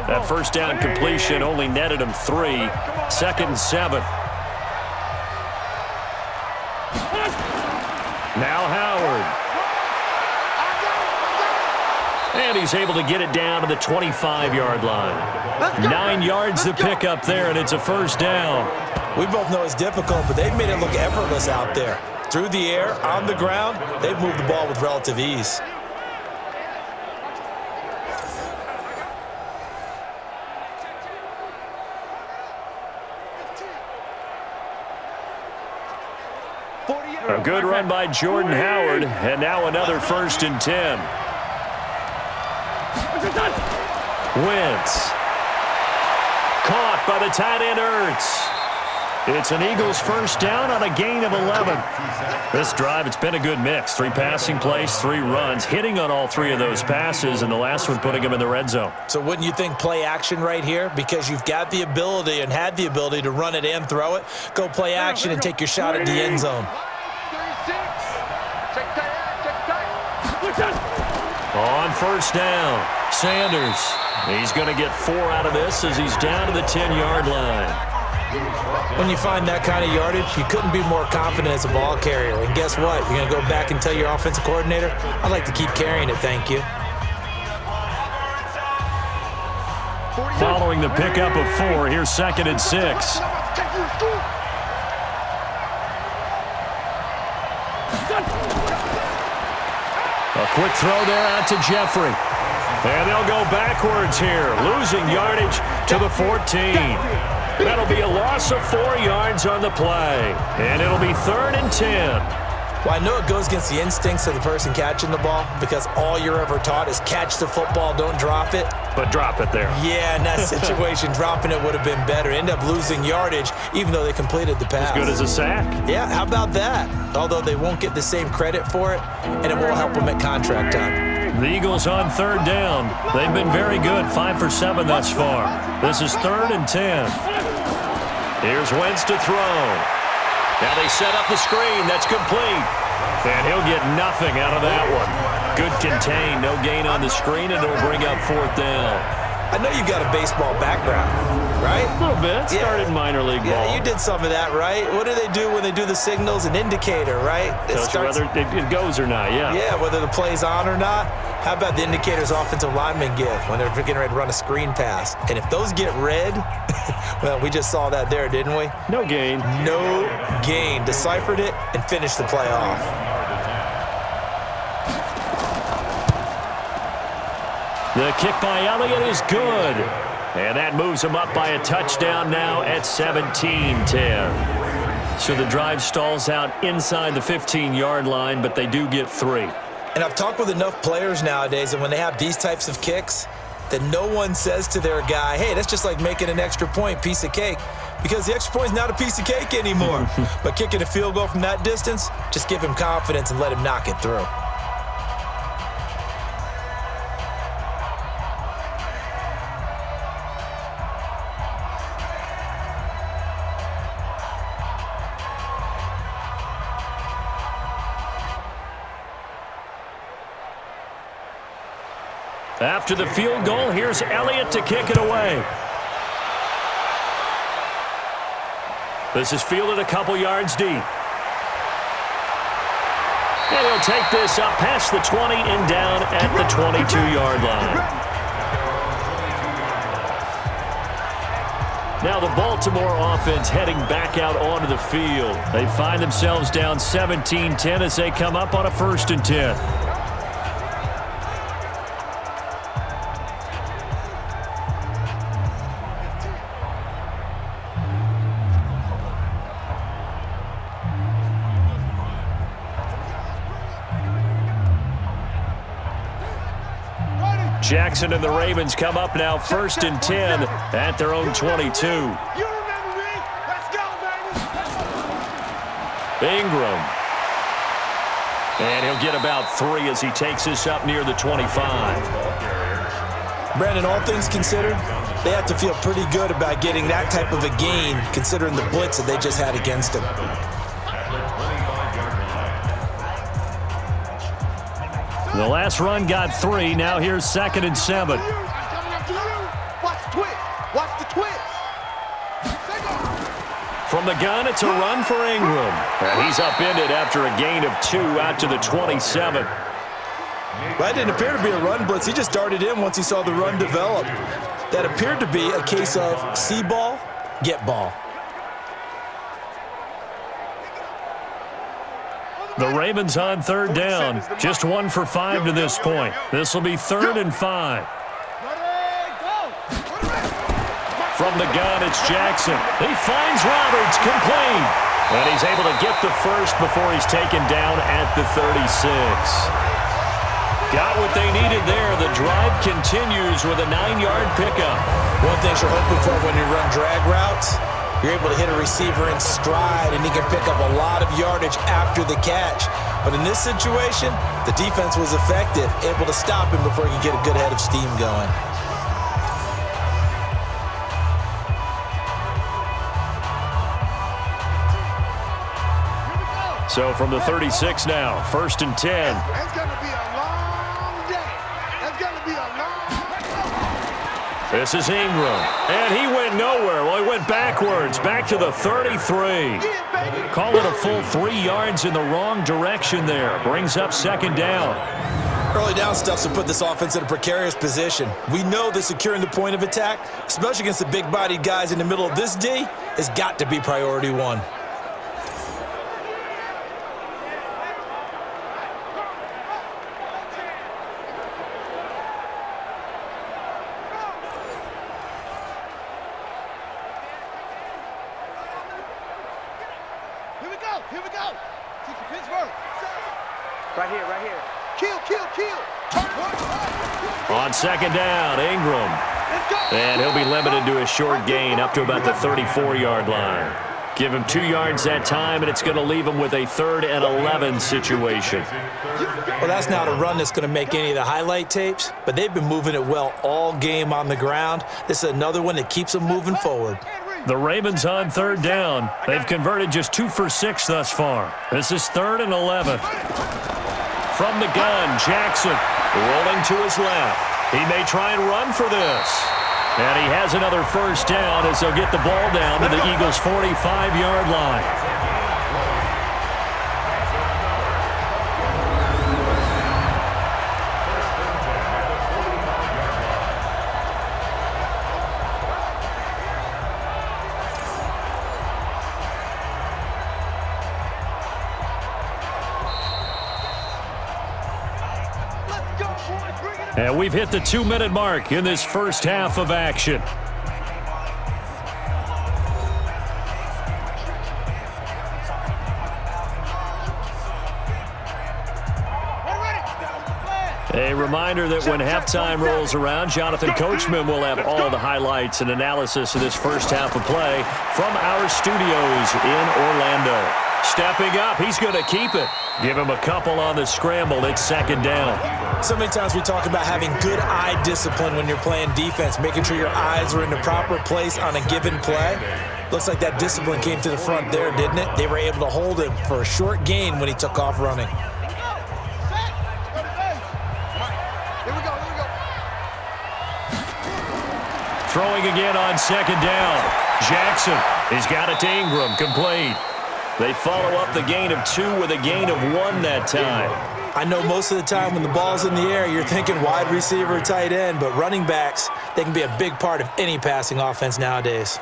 That 1st down completion only netted him 3. 2nd and 7. Now Howard. And he's able to get it down to the 25-yard line. 9 yards to pick up there, and it's a 1st down. We both know it's difficult, but they've made it look effortless out there. Through the air, on the ground, they've moved the ball with relative ease. A good run by Jordan Howard, and now another 1st and 10. Wentz. Caught by the tight end Ertz. It's an Eagles 1st down on a gain of 11. This drive, it's been a good mix. 3 passing plays, 3 runs, hitting on all 3 of those passes, and the last one putting them in the red zone. So wouldn't you think play action right here? Because you've got the ability and had the ability to run it and throw it. Go play action and take your shot at the end zone. On 1st down, Sanders. He's going to get 4 out of this as he's down to the 10-yard line. When you find that kind of yardage, you couldn't be more confident as a ball carrier. And guess what? You're going to go back and tell your offensive coordinator, I'd like to keep carrying it, thank you. Following the pickup of 4, here's 2nd and 6. A quick throw there out to Jeffrey. And they'll go backwards here, losing yardage to the 14. That'll be a loss of 4 yards on the play. And it'll be 3rd and 10. Well, I know it goes against the instincts of the person catching the ball because all you're ever taught is catch the football, don't drop it. But drop it there. Yeah, in that situation, dropping it would have been better. End up losing yardage even though they completed the pass. As good as a sack. Yeah, how about that? Although they won't get the same credit for it, and it won't help them at contract time. The Eagles on 3rd down. They've been very good, 5 for 7 thus far. This is 3rd and 10. Here's Wentz to throw. Now they set up the screen. That's complete. And he'll get nothing out of that one. Good contain. No gain on the screen, and it'll bring up 4th down. I know you've got a baseball background, right? A little bit. Started in minor league ball. Yeah, you did some of that, right? What do they do when they do the signals? An indicator, right? Tells you whether it goes or not, yeah. Yeah, whether the play's on or not. How about the indicators offensive linemen give when they're getting ready to run a screen pass? And if those get red, well, we just saw that there, didn't we? No gain. No gain. Deciphered it and finished the play off. The kick by Elliott is good. And that moves him up by a touchdown now at 17-10. So the drive stalls out inside the 15-yard line, but they do get 3. And I've talked with enough players nowadays, and when they have these types of kicks, that no one says to their guy, hey, that's just like making an extra point, piece of cake. Because the extra point is not a piece of cake anymore. But kicking a field goal from that distance, just give him confidence and let him knock it through. After the field goal, here's Elliott to kick it away. This is fielded a couple yards deep. And he'll take this up past the 20 and down at the 22-yard line. Now the Baltimore offense heading back out onto the field. They find themselves down 17-10 as they come up on a 1st and 10. Jackson and the Ravens come up now 1st and 10 at their own 22. You remember me? Let's go, baby. Ingram. And he'll get about 3 as he takes this up near the 25. Brandon, all things considered, they have to feel pretty good about getting that type of a gain considering the blitz that they just had against them. The last run got 3. Now here's 2nd and 7. Watch the twist. Watch the twist. From the gun, it's a run for Ingram. And he's upended after a gain of 2 out to the 27. That didn't appear to be a run blitz. He just darted in once he saw the run develop. That appeared to be a case of see ball, get ball. The Ravens on 3rd down. Just 1 for 5 to this point. This will be 3rd and 5. From the gun, it's Jackson. He finds Roberts, complete. And he's able to get the first before he's taken down at the 36. Got what they needed there. The drive continues with a 9-yard pickup. One thing you're hoping for when you run drag routes, you're able to hit a receiver in stride, and he can pick up a lot of yardage after the catch. But in this situation, the defense was effective, able to stop him before he could get a good head of steam going. So from the 36 now, 1st and 10. It's going to be a long day. It's going to be a long day. This is Ingram, and he went nowhere. Well, he went backwards, back to the 33. Call it a full 3 yards in the wrong direction there. Brings up 2nd down. Early down stuff to put this offense in a precarious position. We know that securing the point of attack, especially against the big-bodied guys in the middle of this D, has got to be priority 1. Here we go. Teach Pittsburgh. Right here. Kill. On 2nd down, Ingram. And he'll be limited to a short gain up to about the 34-yard line. Give him 2 yards that time, and it's going to leave him with a 3rd and 11 situation. Well, that's not a run that's going to make any of the highlight tapes, but they've been moving it well all game on the ground. This is another one that keeps them moving forward. The Ravens on third down. They've converted just 2 for 6 thus far. This is 3rd and 11. From the gun, Jackson rolling to his left. He may try and run for this. And he has another first down as they'll get the ball down to the Eagles' 45-yard line. And we've hit the 2-minute mark in this first half of action. A reminder that when halftime rolls around, Jonathan Coachman will have all the highlights and analysis of this first half of play from our studios in Orlando. Stepping up, he's going to keep it. Give him a couple on the scramble. It's 2nd down. So many times we talk about having good eye discipline when you're playing defense, making sure your eyes are in the proper place on a given play. Looks like that discipline came to the front there, didn't it? They were able to hold him for a short gain when he took off running. Throwing again on 2nd down. Jackson, he's got it to Ingram, complete. They follow up the gain of 2 with a gain of 1 that time. I know most of the time when the ball's in the air, you're thinking wide receiver, tight end, but running backs, they can be a big part of any passing offense nowadays.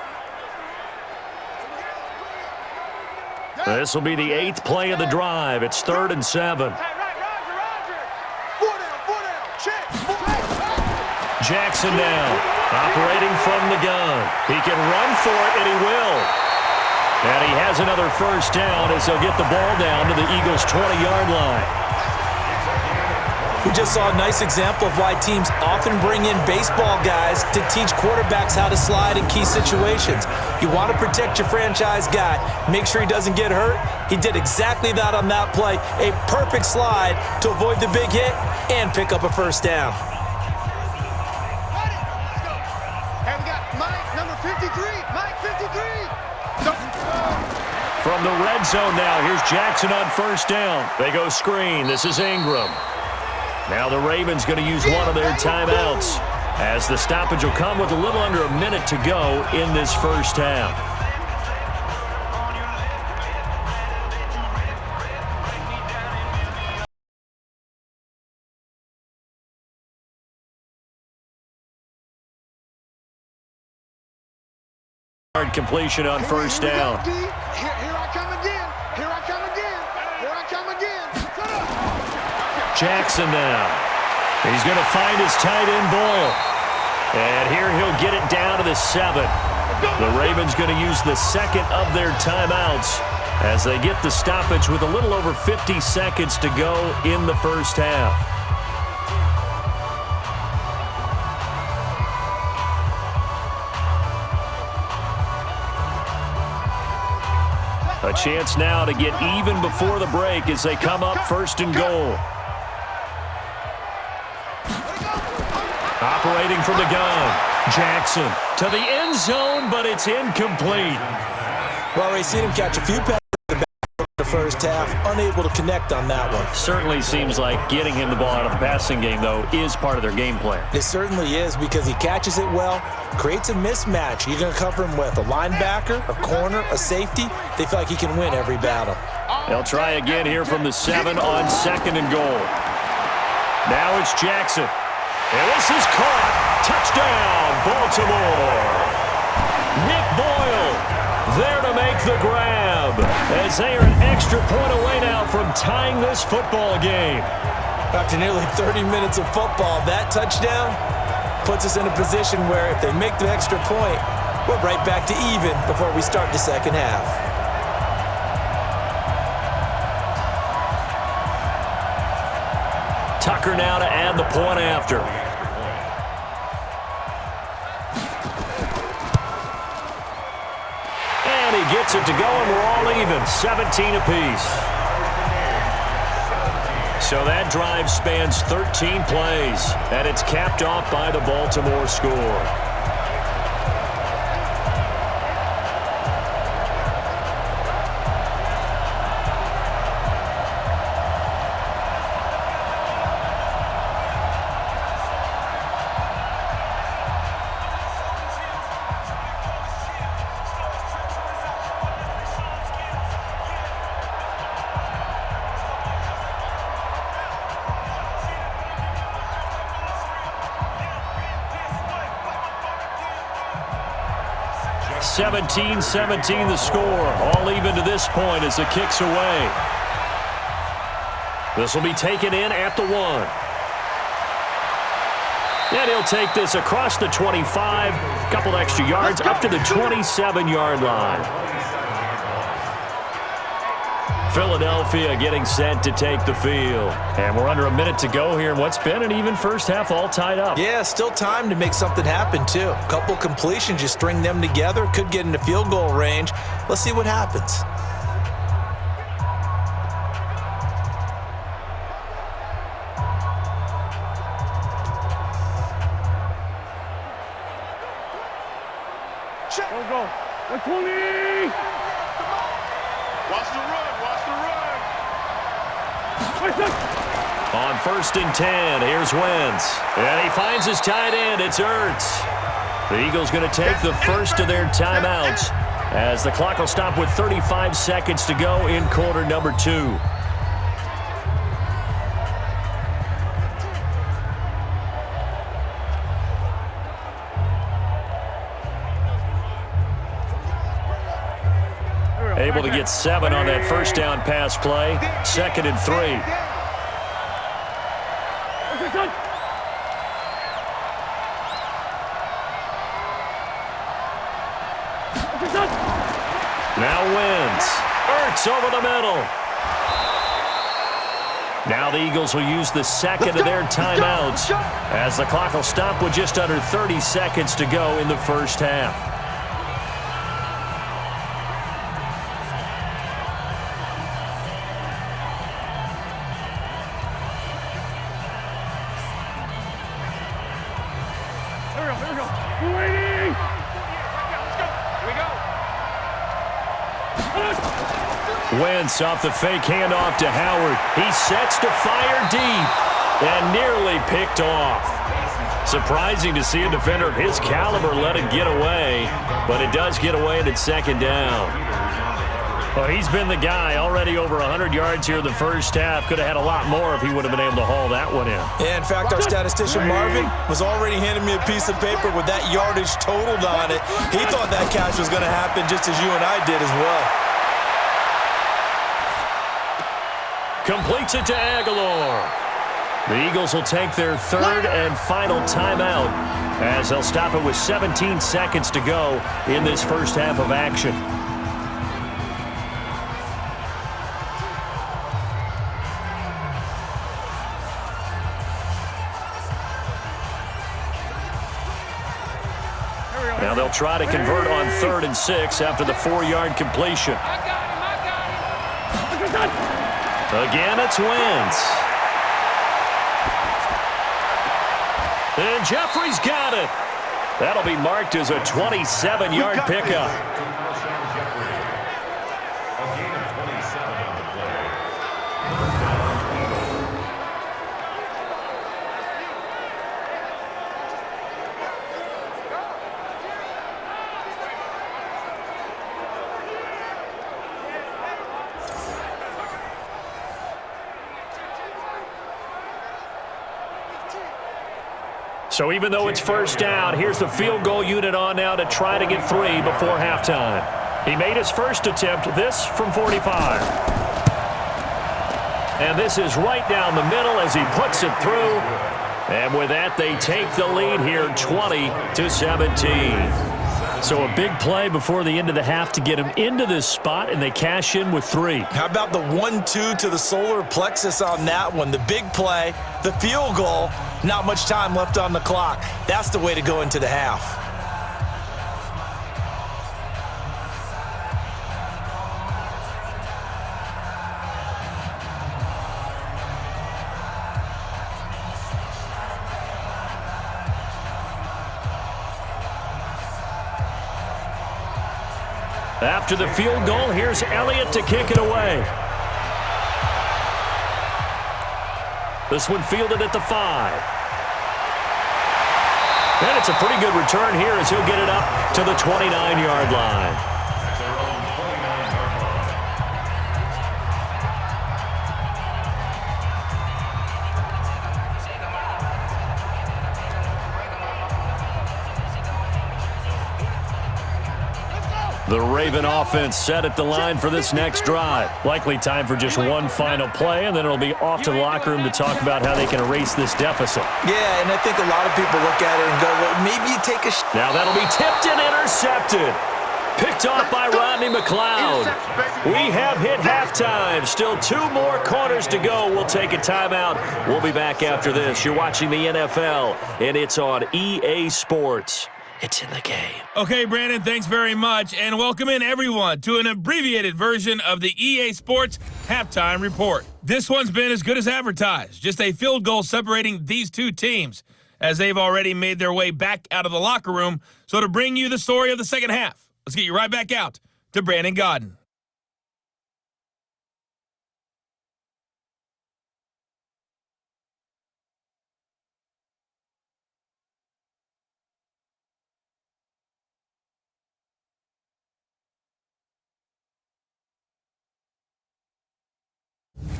This will be the 8th play of the drive. It's 3rd and 7. Jackson now, operating from the gun. He can run for it, and he will. And he has another first down as they'll get the ball down to the Eagles' 20-yard line. We just saw a nice example of why teams often bring in baseball guys to teach quarterbacks how to slide in key situations. You want to protect your franchise guy, make sure he doesn't get hurt. He did exactly that on that play. A perfect slide to avoid the big hit and pick up a first down. And we got Mike, number 53. Mike, 53. From the red zone now, here's Jackson on first down. They go screen. This is Ingram. Now the Ravens going to use one of their timeouts as the stoppage will come with a little under a minute to go in this first half. Completion on first down. Here I come again. Here I come again. Here I come again. Jackson now. He's going to find his tight end Boyle. And here he'll get it down to the 7. The Ravens going to use the second of their timeouts as they get the stoppage with a little over 50 seconds to go in the first half. A chance now to get even before the break as they come up 1st and goal. Operating from the gun. Jackson to the end zone, but it's incomplete. Well, we've seen him catch a few passes in the first half, unable to connect on that one. Certainly seems like getting him the ball out of the passing game, though, is part of their game plan. It certainly is because he catches it well, creates a mismatch. You're going to cover him with a linebacker, a corner, a safety. They feel like he can win every battle. They'll try again here from the 7 on 2nd and goal. Now it's Jackson. And this is caught. Touchdown, Baltimore. Nick Boyle there to make the grab as they are an extra point away now from tying this football game. After nearly 30 minutes of football, that touchdown puts us in a position where if they make the extra point, we're right back to even before we start the second half. Tucker now to add the point after. And he gets it to go, and we're all even, 17 apiece. So that drive spans 13 plays, and it's capped off by the Baltimore score. 17-17 the score. All even to this point as the kick's away. This will be taken in at the 1. And he'll take this across the 25. A couple extra yards up to the 27-yard line. Philadelphia getting set to take the field. And we're under a minute to go here in what's been an even first half, all tied up. Yeah, still time to make something happen, too. A couple completions, you string them together, could get into field goal range. Let's see what happens. Go. 120. Watch the run. On 1st and 10, here's Wentz. And he finds his tight end. It's Ertz. The Eagles going to take the first of their timeouts as the clock will stop with 35 seconds to go in quarter number 2. Able to get 7 on that first down pass play. 2nd and 3. Now Wentz. Ertz over the middle. Now the Eagles will use the second of their timeouts as the clock will stop with just under 30 seconds to go in the first half. Wentz off the fake handoff to Howard. He sets to fire deep and nearly picked off. Surprising to see a defender of his caliber let it get away, but it does get away and it's 2nd down. Well, he's been the guy already over 100 yards here in the first half. Could have had a lot more if he would have been able to haul that one in. Yeah, in fact, our statistician Marvin was already handing me a piece of paper with that yardage totaled on it. He thought that catch was going to happen just as you and I did as well. Completes it to Aguilar. The Eagles will take their 3rd and final timeout as they'll stop it with 17 seconds to go in this first half of action. Now they'll try to convert on 3rd and 6 after the 4-yard completion. Again, it's Wentz. And Jeffrey's got it. That'll be marked as a 27-yard pickup. A gain of 27 on the play. So even though it's first down, here's the field goal unit on now to try to get 3 before halftime. He made his first attempt, this from 45. And this is right down the middle as he puts it through. And with that, they take the lead here 20-17. So a big play before the end of the half to get him into this spot, and they cash in with 3. How about the 1-2 to the solar plexus on that one? The big play, the field goal, not much time left on the clock. That's the way to go into the half. After the field goal, here's Elliott to kick it away. This one fielded at the 5. And it's a pretty good return here as he'll get it up to the 29-yard line. The Raven offense set at the line for this next drive. Likely time for just one final play, and then it'll be off to the locker room to talk about how they can erase this deficit. Yeah, and I think a lot of people look at it and go, well, maybe you take a Now that'll be tipped and intercepted. Picked off by Rodney McLeod. We have hit halftime. Still 2 more quarters to go. We'll take a timeout. We'll be back after this. You're watching the NFL, and it's on EA Sports. It's in the game. Okay, Brandon, thanks very much, and welcome in everyone to an abbreviated version of the EA Sports Halftime Report. This one's been as good as advertised. Just a field goal separating these two teams, as they've already made their way back out of the locker room. So to bring you the story of the second half, let's get you right back out to Brandon Godden.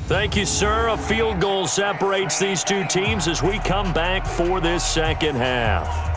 Thank you, sir. A field goal separates these two teams as we come back for this second half.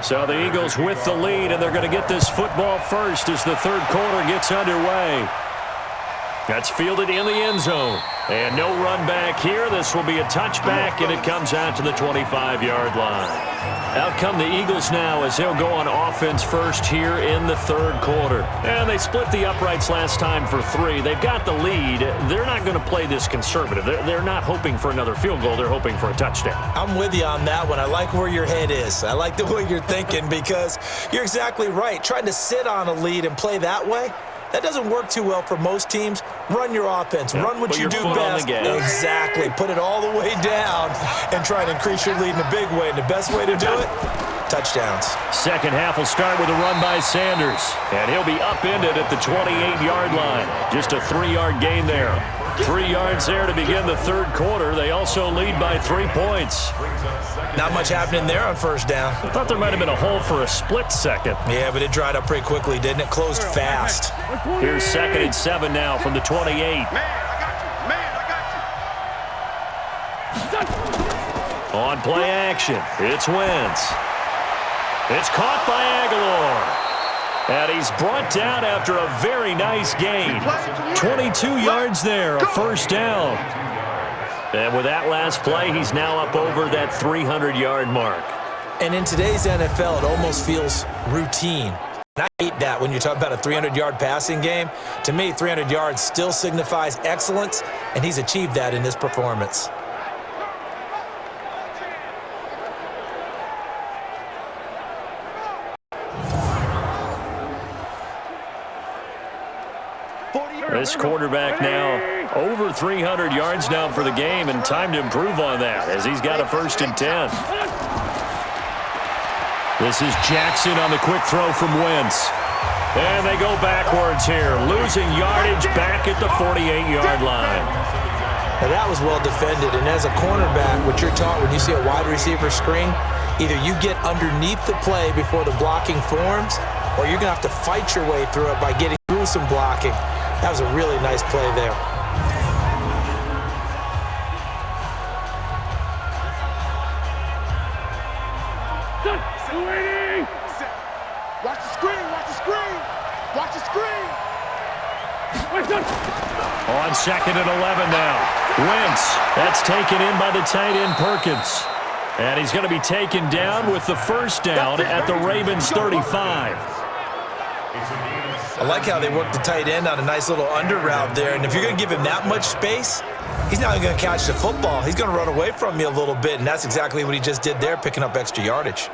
So the Eagles with the lead, and they're going to get this football first as the third quarter gets underway. That's fielded in the end zone. And no run back here. This will be a touchback, and it comes out to the 25-yard line. Out come the Eagles now as they'll go on offense first here in the third quarter. And they split the uprights last time for 3. They've got the lead. They're not going to play this conservative. They're not hoping for another field goal. They're hoping for a touchdown. I'm with you on that one. I like where your head is. I like the way you're thinking because you're exactly right. Trying to sit on a lead and play that way, that doesn't work too well for most teams. Run your offense. Yep. Run what Put you your do foot on best. the gas. Exactly. Put it all the way down and try and increase your lead in a big way. And the best way to do it, touchdowns. Second half will start with a run by Sanders. And he'll be upended at the 28-yard line. Just a 3-yard gain there. 3 yards there to begin the third quarter. They also lead by 3 points. Not much happening there on first down. I thought there might have been a hole for a split second. Yeah, but it dried up pretty quickly, didn't it? Closed fast. Here's 2nd and 7 now from the 28. Man, I got you. On play action, it's Wentz. It's caught by Aguilar. And he's brought down after a very nice gain. 22 yards there, a first down. And with that last play, he's now up over that 300-yard mark. And in today's NFL, it almost feels routine. And I hate that when you talk about a 300-yard passing game. To me, 300 yards still signifies excellence, and he's achieved that in this performance. This quarterback now over 300 yards now for the game, and time to improve on that as he's got a 1st and 10. This is Jackson on the quick throw from Wentz. And they go backwards here, losing yardage back at the 48-yard line. Now that was well defended, and as a cornerback, what you're taught when you see a wide receiver screen, either you get underneath the play before the blocking forms, or you're going to have to fight your way through it by getting through some blocking. That was a really nice play there. Watch the screen, watch the screen, watch the screen. On 2nd and 11 now. Wentz, that's taken in by the tight end Perkins. And he's going to be taken down with the first down at the Ravens 35. I like how they worked the tight end on a nice little under route there. And if you're going to give him that much space, he's not going to catch the football. He's going to run away from you a little bit, and that's exactly what he just did there, picking up extra yardage.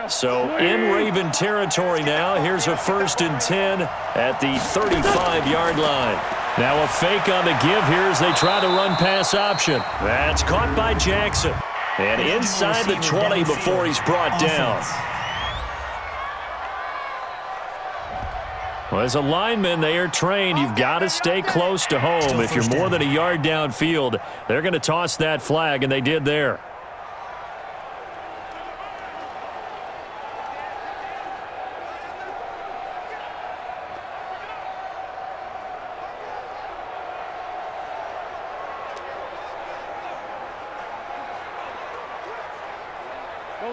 So in Raven territory now. Here's a 1st and 10 at the 35-yard line. Now a fake on the give here as they try to run pass option. That's caught by Jackson. And inside the 20 before he's brought down. Well, as a lineman, they are trained. You've got to stay close to home. If you're more than a yard downfield, they're going to toss that flag, and they did there.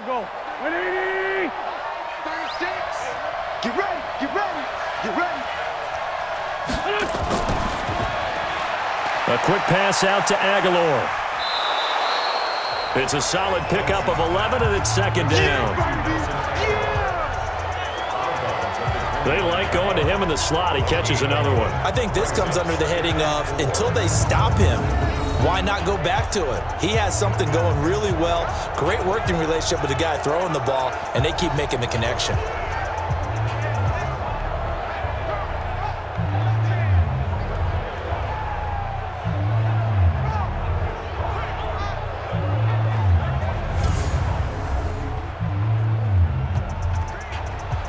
Go. 180. 36. Get ready. Get ready. Get ready. A quick pass out to Aguilar. It's a solid pickup of 11, and it's 2nd down. They like going to him in the slot. He catches another one. I think this comes under the heading of until they stop him, why not go back to it? He has something going really well. Great working relationship with the guy throwing the ball, and they keep making the connection.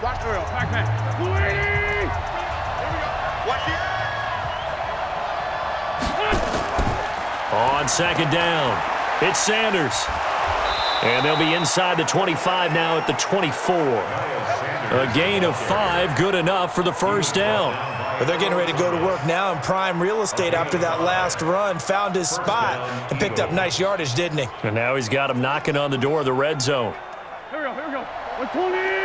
Watch Earl. Back man. 280. Here we go. Watch it. On 2nd down, it's Sanders. And they'll be inside the 25 now at the 24. A gain of 5, good enough for the 1st down. But they're getting ready to go to work now in prime real estate after that last run. Found his spot and picked up nice yardage, didn't he? And now he's got him knocking on the door of the red zone. Here we go. 120.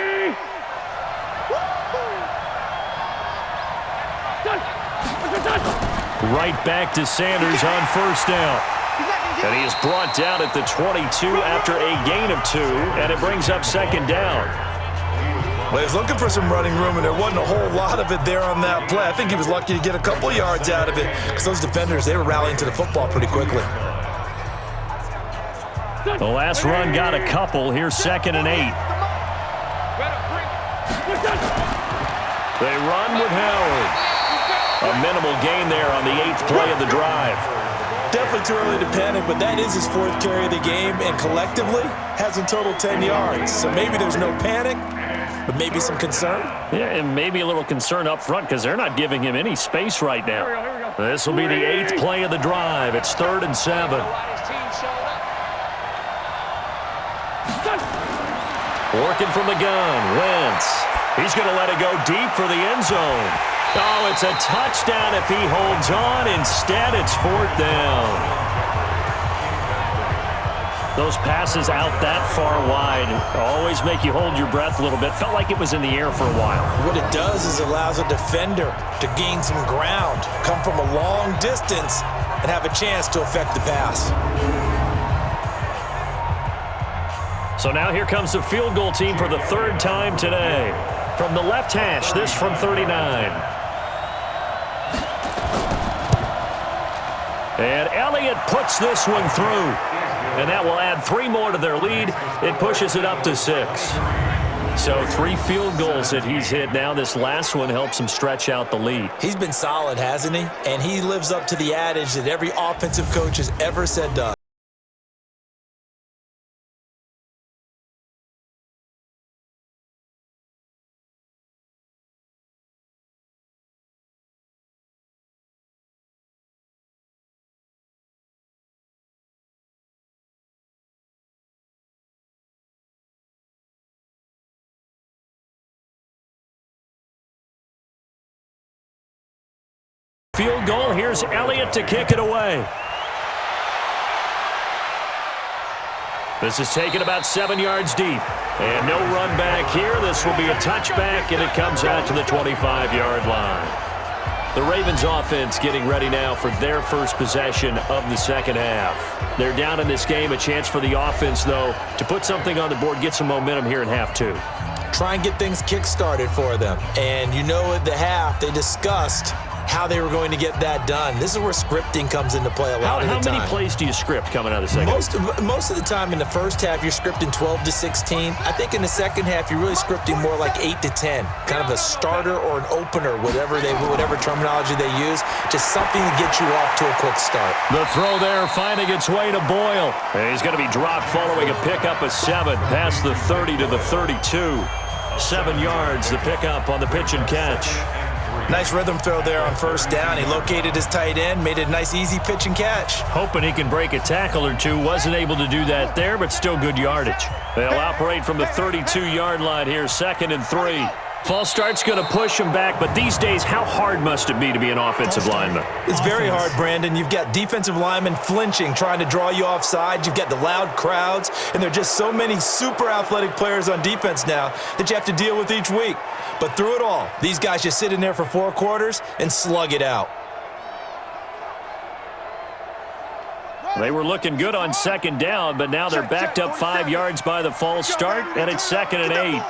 Right back to Sanders on 1st down. And he is brought down at the 22 after a gain of 2, and it brings up 2nd down. Well, he was looking for some running room, and there wasn't a whole lot of it there on that play. I think he was lucky to get a couple yards out of it because those defenders, they were rallying to the football pretty quickly. The last run got a couple. Here's 2nd and 8. They run with Howard. A minimal gain there on the 8th play of the drive. Definitely too early to panic, but that is his 4th carry of the game, and collectively has in total 10 yards. So maybe there's no panic, but maybe some concern. Yeah, and maybe a little concern up front because they're not giving him any space right now. Here we go. This will be the 8th play of the drive. It's 3rd and 7. Working from the gun, Wentz. He's going to let it go deep for the end zone. Oh, it's a touchdown if he holds on. Instead, it's 4th down. Those passes out that far wide always make you hold your breath a little bit. Felt like it was in the air for a while. What it does is it allows a defender to gain some ground, come from a long distance, and have a chance to affect the pass. So now here comes the field goal team for the 3rd time today. From the left hash, this from 39. And Elliott puts this one through. And that will add 3 more to their lead. It pushes it up to 6. So 3 field goals that he's hit now. This last one helps him stretch out the lead. He's been solid, hasn't he? And he lives up to the adage that every offensive coach has ever said does. Field goal. Here's Elliott to kick it away. This is taken about 7 yards deep. And no run back here. This will be a touchback, and it comes out to the 25-yard line. The Ravens offense getting ready now for their first possession of the 2nd half. They're down in this game. A chance for the offense, though, to put something on the board, get some momentum here in half 2. Try and get things kick-started for them. And you know at the half they discussed how they were going to get that done. This is where scripting comes into play a lot of the time. How many plays do you script coming out of the second? Most of the time in the first half, you're scripting 12 to 16. I think in the second half, you're really scripting more like 8 to 10. Kind of a starter or an opener, whatever terminology they use. Just something to get you off to a quick start. The throw there finding its way to Boyle. And he's going to be dropped following a pickup of 7 past the 30 to the 32. 7 yards, the pickup on the pitch and catch. Nice rhythm throw there on first down. He located his tight end, made it a nice easy pitch and catch. Hoping he can break a tackle or two. Wasn't able to do that there, but still good yardage. They'll operate from the 32-yard line here, 2nd and 3. False start's going to push him back, but these days, how hard must it be to be an offensive lineman? It's very hard, Brandon. You've got defensive linemen flinching, trying to draw you offside. You've got the loud crowds, and there are just so many super athletic players on defense now that you have to deal with each week. But through it all, these guys just sit in there for 4 quarters and slug it out. They were looking good on 2nd down, but now they're backed up 5 yards by the false start, and it's 2nd and 8.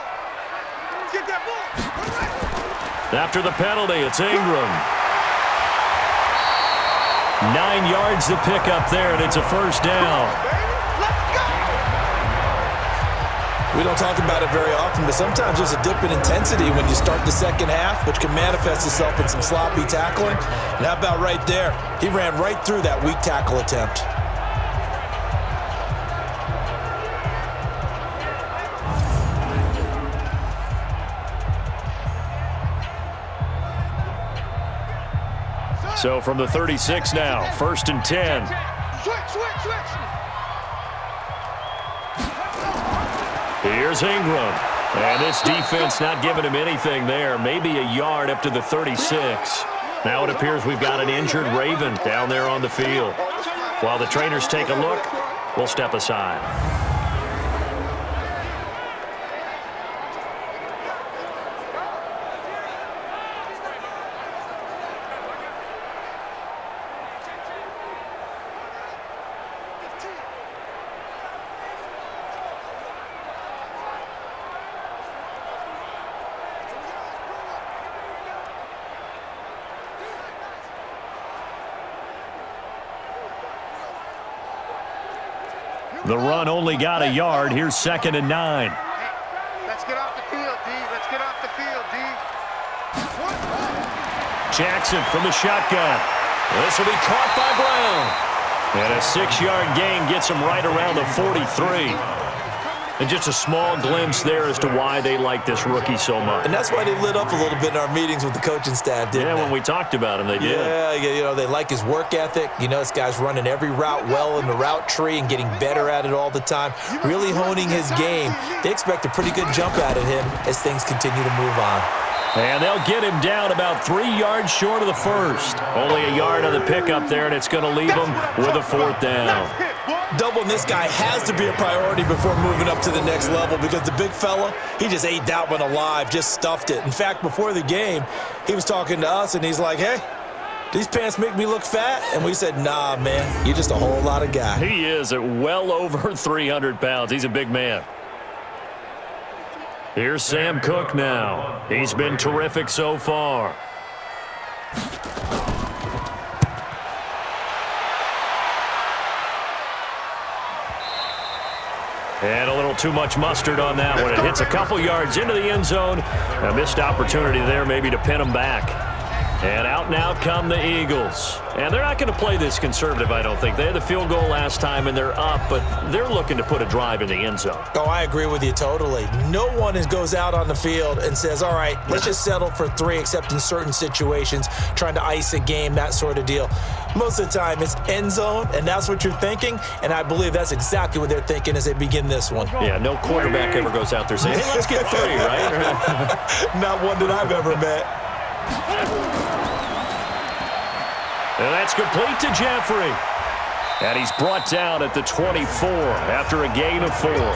After the penalty, it's Ingram. 9 yards to pick up there, and it's a first down. We don't talk about it very often, but sometimes there's a dip in intensity when you start the second half, which can manifest itself in some sloppy tackling. And how about right there? He ran right through that weak tackle attempt. So from the 36 now, 1st and 10. Here's Ingram. And this defense not giving him anything there. Maybe a yard up to the 36. Now it appears we've got an injured Raven down there on the field. While the trainers take a look, we'll step aside. The run only got a yard. Here's 2nd and 9. Let's get off the field, D. Let's get off the field, D. Jackson from the shotgun. This will be caught by Brown. And a 6-yard gain gets him right around the 43. And just a small glimpse there as to why they like this rookie so much. And that's why they lit up a little bit in our meetings with the coaching staff, didn't they? Yeah, when we talked about him, they did. Yeah, you know, they like his work ethic. You know, this guy's running every route well in the route tree and getting better at it all the time, really honing his game. They expect a pretty good jump out of him as things continue to move on. And they'll get him down about 3 yards short of the first. Only a yard on the pickup there, and it's going to leave him with a 4th down. Doubling this guy has to be a priority before moving up to the next level because the big fella, he just ate that one alive, just stuffed it. In fact, before the game, he was talking to us, and he's like, hey, these pants make me look fat? And we said, nah, man, you're just a whole lot of guy. He is at well over 300 pounds. He's a big man. Here's Sam Cook now. He's been terrific so far. And a little too much mustard on that one. It hits a couple yards into the end zone. A missed opportunity there maybe to pin him back. And out now come the Eagles. And they're not going to play this conservative, I don't think. They had the field goal last time, and they're up, but they're looking to put a drive in the end zone. Oh, I agree with you totally. No one goes out on the field and says, all right, let's just settle for 3, except in certain situations, trying to ice a game, that sort of deal. Most of the time, it's end zone, and that's what you're thinking, and I believe that's exactly what they're thinking as they begin this one. Yeah, no quarterback ever goes out there saying, hey, let's get 3, right? Not one that I've ever met. And that's complete to Jeffrey. And he's brought down at the 24 after a gain of 4. 4 yards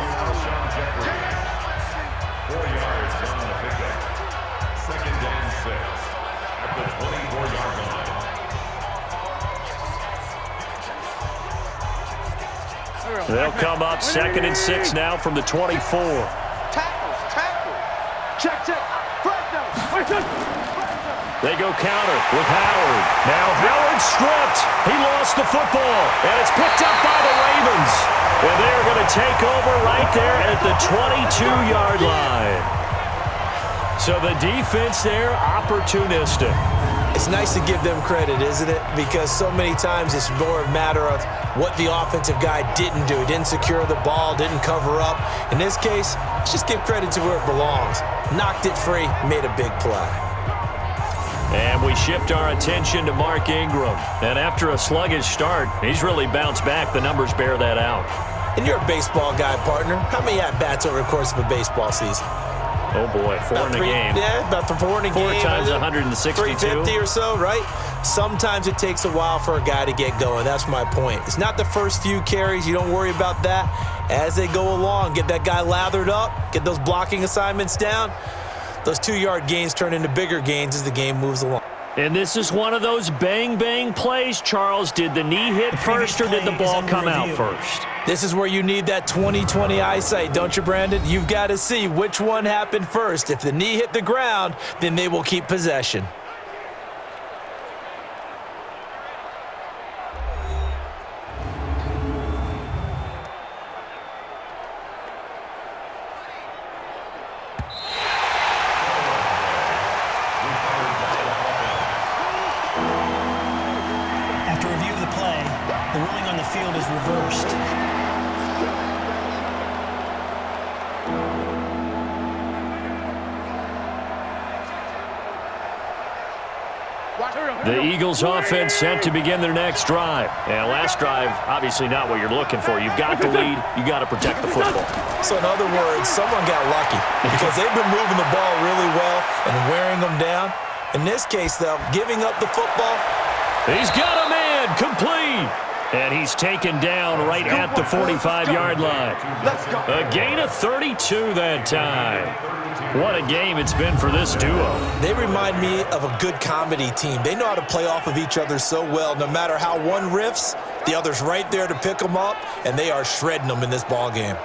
on the pickup. 2nd and 6 at the 24-yard line. They'll come up 2nd and 6 now from the 24. Tackle. Check. First down. They go counter with Howard. Now Howard stripped. He lost the football, and it's picked up by the Ravens. And they're going to take over right there at the 22-yard line. So the defense there, opportunistic. It's nice to give them credit, isn't it? Because so many times it's more a matter of what the offensive guy didn't do. He didn't secure the ball, didn't cover up. In this case, let's just give credit to where it belongs. Knocked it free, made a big play. And we shift our attention to Mark Ingram. And after a sluggish start, he's really bounced back. The numbers bear that out. And you're a baseball guy, partner. How many at-bats over the course of a baseball season? Oh, boy, four in a game. Yeah, about 4 in a game. 4 times 162. 350 or so, right? Sometimes it takes a while for a guy to get going. That's my point. It's not the first few carries. You don't worry about that. As they go along, get that guy lathered up, get those blocking assignments down. Those 2-yard gains turn into bigger gains as the game moves along. And this is one of those bang-bang plays, Charles. Did the knee hit first or did the ball come out first? This is where you need that 20/20 eyesight, don't you, Brandon? You've got to see which one happened first. If the knee hit the ground, then they will keep possession. After review of the play, the ruling on the field is reversed. The Eagles offense set to begin their next drive. And last drive, obviously not what you're looking for. You've got the lead. You got to protect the football. So in other words, someone got lucky because they've been moving the ball really well and wearing them down. In this case, though, giving up the football. He's got a man complete. And he's taken down right at the 45-yard line. A gain of 32 that time. What a game it's been for this duo. They remind me of a good comedy team. They know how to play off of each other so well. No matter how one riffs, the other's right there to pick them up, and they are shredding them in this ball game.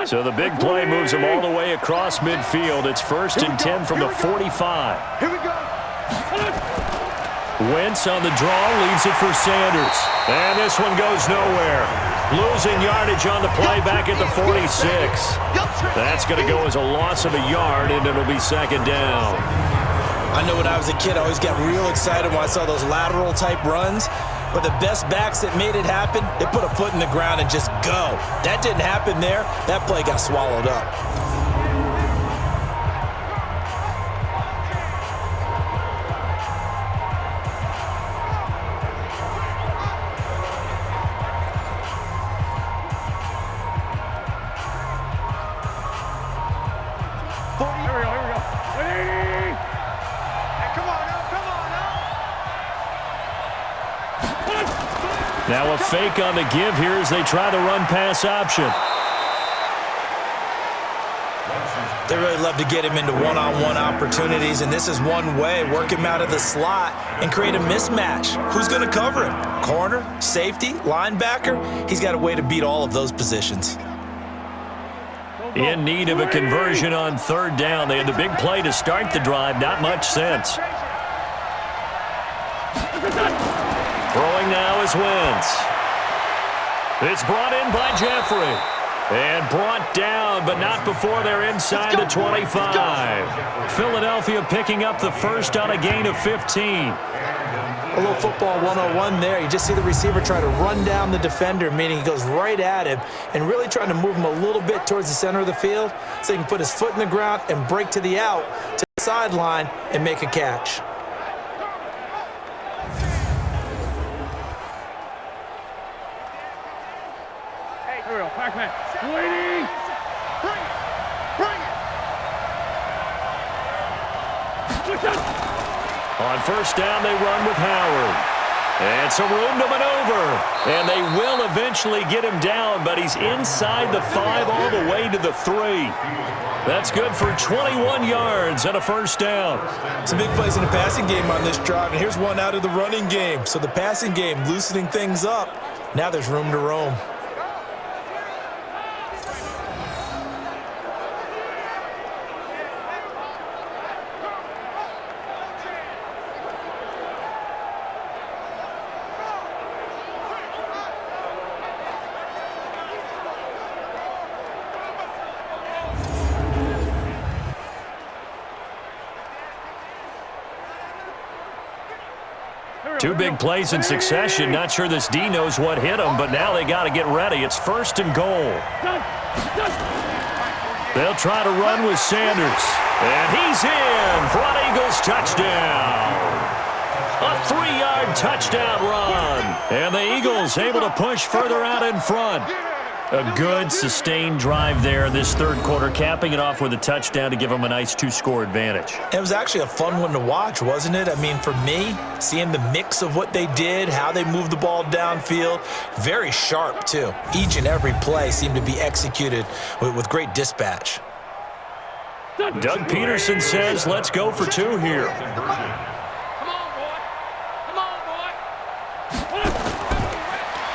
So the big play moves them all the way across midfield. It's 1st and 10 from the 45. Here we go. Wentz on the draw, leaves it for Sanders. And this one goes nowhere. Losing yardage on the play back at the 46. That's going to go as a loss of a yard, and it'll be 2nd down. I know when I was a kid, I always got real excited when I saw those lateral-type runs. But the best backs that made it happen, they put a foot in the ground and just go. That didn't happen there. That play got swallowed up. Here we go. Hey, come on now. Now a fake on the give here as they try the run-pass option. They really love to get him into one-on-one opportunities, and this is one way. Work him out of the slot and create a mismatch. Who's going to cover him? Corner, safety, linebacker? He's got a way to beat all of those positions. In need of a conversion on 3rd down. They had the big play to start the drive. Not much sense. Throwing now is Wentz. It's brought in by Jeffrey. And brought down, but not before they're inside the 25. Philadelphia picking up the first on a gain of 15. A little football 101 there. You just see the receiver try to run down the defender, meaning he goes right at him and really trying to move him a little bit towards the center of the field so he can put his foot in the ground and break to the out, to the sideline, and make a catch. Hey, here we go. Pac-Man. Waiting. Bring it. On 1st down, they run with Howard. And some room to maneuver. And they will eventually get him down, but he's inside the 5 all the way to the 3. That's good for 21 yards and a 1st down. Some big plays in the passing game on this drive, and here's one out of the running game. So the passing game loosening things up. Now there's room to roam. Two big plays in succession. Not sure this D knows what hit him, but now they got to get ready. It's 1st and goal. They'll try to run with Sanders. And he's in for an Eagles touchdown. A 3-yard touchdown run. And the Eagles able to push further out in front. A good, sustained drive there in this third quarter, capping it off with a touchdown to give them a nice 2-score advantage. It was actually a fun one to watch, wasn't it? I mean, for me, seeing the mix of what they did, how they moved the ball downfield, very sharp, too. Each and every play seemed to be executed with great dispatch. Doug Peterson says, let's go for 2 here.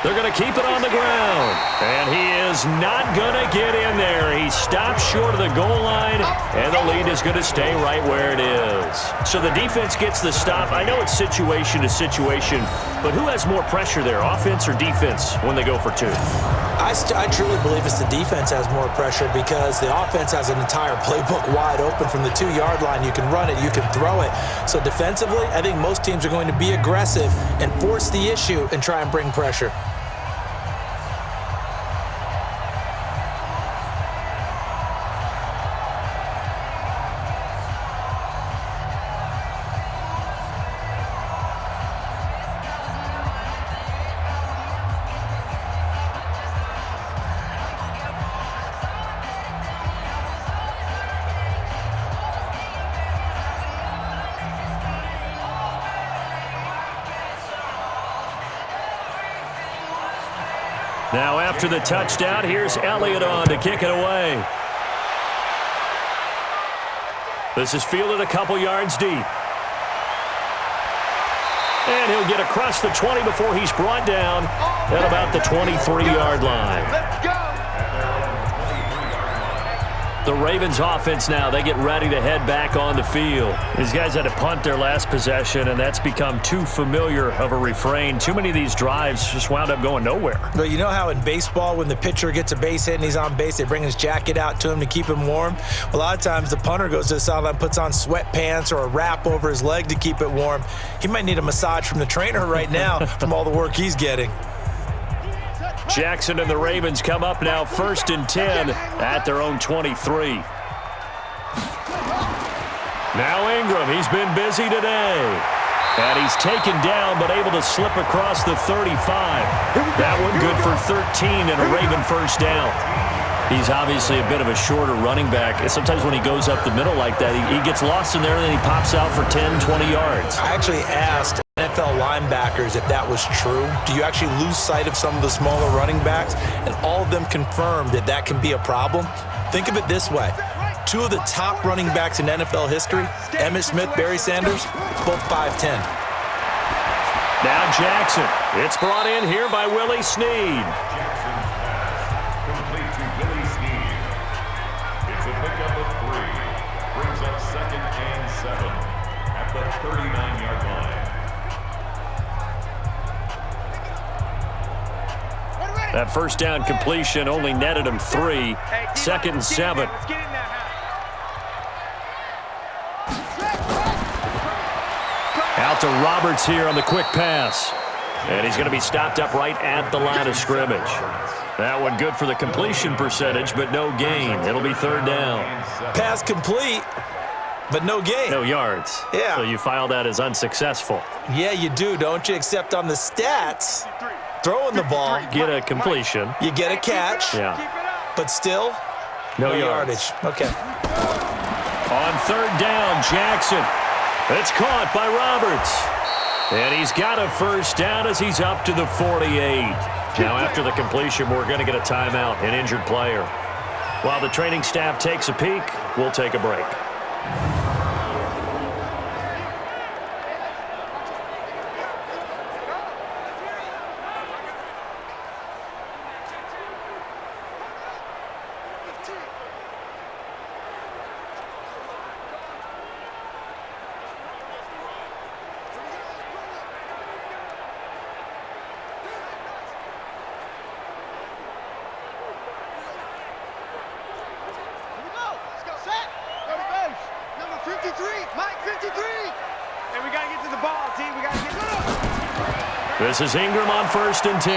They're going to keep it on the ground. And he is not going to get in there. He stops short of the goal line, and the lead is going to stay right where it is. So the defense gets the stop. I know it's situation to situation, but who has more pressure there, offense or defense, when they go for 2? I truly believe it's the defense has more pressure because the offense has an entire playbook wide open from the 2-yard line. You can run it, you can throw it. So defensively, I think most teams are going to be aggressive and force the issue and try and bring pressure. Now after the touchdown, here's Elliott on to kick it away. This is fielded a couple yards deep. And he'll get across the 20 before he's brought down at about the 23-yard line. Let's go. The Ravens offense now, they get ready to head back on the field. These guys had to punt their last possession, and that's become too familiar of a refrain. Too many of these drives just wound up going nowhere. But you know how in baseball, when the pitcher gets a base hit and he's on base, they bring his jacket out to him to keep him warm? A lot of times the punter goes to the sideline, puts on sweatpants or a wrap over his leg to keep it warm. He might need a massage from the trainer right now from all the work he's getting. Jackson and the Ravens come up now 1st and 10 at their own 23. Now Ingram, he's been busy today. And he's taken down but able to slip across the 35. That one good for 13 and a Raven first down. He's obviously a bit of a shorter running back. Sometimes when he goes up the middle like that, he gets lost in there and then he pops out for 10, 20 yards. I actually asked NFL linebackers if that was true. Do you actually lose sight of some of the smaller running backs? And all of them confirmed that that can be a problem. Think of it this way. 2 of the top running backs in NFL history, Emmitt Smith, Barry Sanders, both 5'10". Now Jackson. It's brought in here by Willie Snead. Complete to Willie Snead. It's a pickup of 3. Brings up 2nd and 7 at the 39-yard line. That first down completion only netted him 3. 2nd and 7. Out to Roberts here on the quick pass. And he's going to be stopped up right at the line of scrimmage. That one good for the completion percentage, but no gain. It'll be 3rd down. Pass complete, but no gain. No yards. Yeah. So you file that as unsuccessful. Yeah, you do, don't you? Except on the stats, throwing the ball, Get a completion. you get a catch, Yeah. but still No yardage. Okay. On 3rd down, Jackson. It's caught by Roberts. And he's got a first down as he's up to the 48. Now after the completion, we're going to get a timeout, an injured player. While the training staff takes a peek, we'll take a break. Let's go. Set. Go to base. Number This is Ingram on 1st and 10.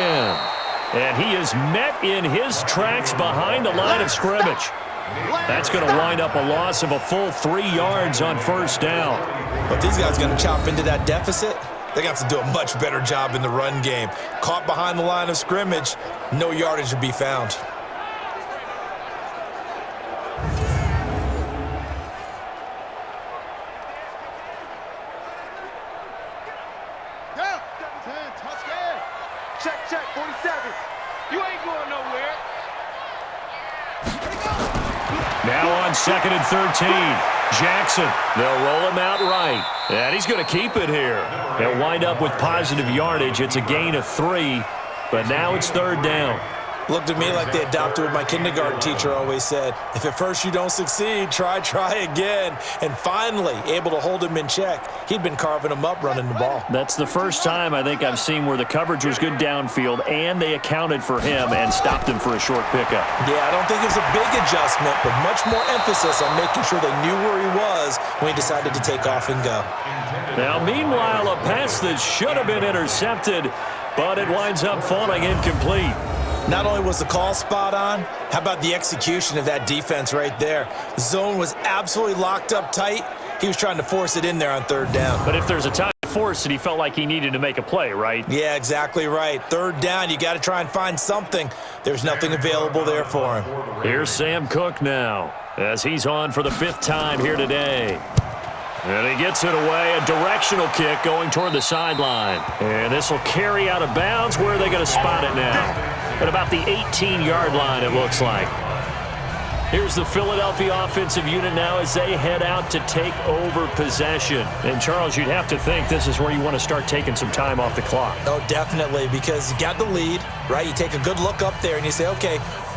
And he is met in his tracks behind the line of scrimmage. That's going to wind up a loss of a full 3 yards on 1st down. But these guys are going to chop into that deficit. They're going to have to do a much better job in the run game. Caught behind the line of scrimmage, no yardage to be found. Check, 47. You ain't going nowhere. Now on 2nd and 13. Jackson, they'll roll him out right. And he's going to keep it here. They'll wind up with positive yardage. It's a gain of 3, but now it's 3rd down. Looked at me like they adopted what my kindergarten teacher always said. If at first you don't succeed, try again. And finally, able to hold him in check. He'd been carving him up running the ball. That's the first time I think I've seen where the coverage was good downfield and they accounted for him and stopped him for a short pickup. Yeah, I don't think it was a big adjustment, but much more emphasis on making sure they knew where he was when he decided to take off and go. Now, meanwhile, a pass that should have been intercepted, but it winds up falling incomplete. Not only was the call spot on, how about the execution of that defense right there? Zone was absolutely locked up tight. He was trying to force it in there on 3rd down. But if there's a time to force it, he felt like he needed to make a play, right? Yeah, exactly right. 3rd down, you got to try and find something. There's nothing available there for him. Here's Sam Cook now, as he's on for the 5th time here today. And he gets it away, a directional kick going toward the sideline. And this will carry out of bounds. Where are they going to spot it now? At about the 18-yard line, it looks like. Here's the Philadelphia offensive unit now as they head out to take over possession. And, Charles, you'd have to think this is where you want to start taking some time off the clock. Oh, definitely, because you got the lead, right? You take a good look up there and you say, okay,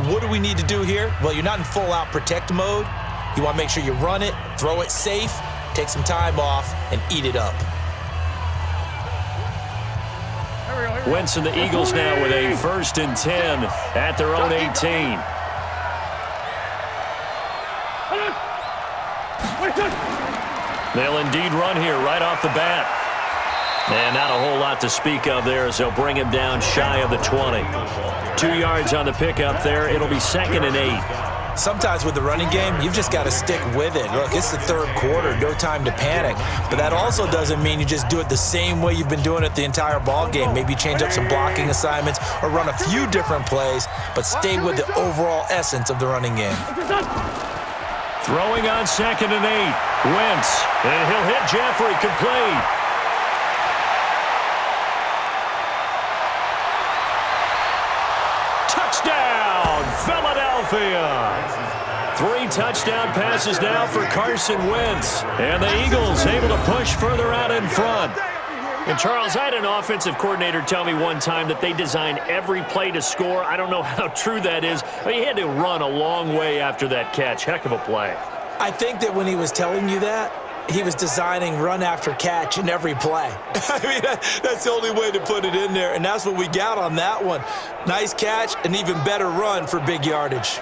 what do we need to do here? Well, you're not in full-out protect mode. You want to make sure you run it, throw it safe, take some time off, and eat it up. Wentz and the Eagles now with a 1st and 10 at their own 18. They'll indeed run here right off the bat. And not a whole lot to speak of there as they'll bring him down shy of the 20. 2 yards on the pickup there. It'll be 2nd and 8. Sometimes with the running game, you've just got to stick with it. Look, it's the 3rd quarter, no time to panic. But that also doesn't mean you just do it the same way you've been doing it the entire ball game. Maybe change up some blocking assignments or run a few different plays, but stay with the overall essence of the running game. Throwing on 2nd and 8. Wentz, and he'll hit Jeffrey complete. Touchdown, Philadelphia! 3 touchdown passes now for Carson Wentz. And the Eagles able to push further out in front. And, Charles, I had an offensive coordinator tell me one time that they design every play to score. I don't know how true that is, but he had to run a long way after that catch. Heck of a play. I think that when he was telling you that, he was designing run after catch in every play. I mean, that's the only way to put it in there, and that's what we got on that one. Nice catch, an even better run for big yardage.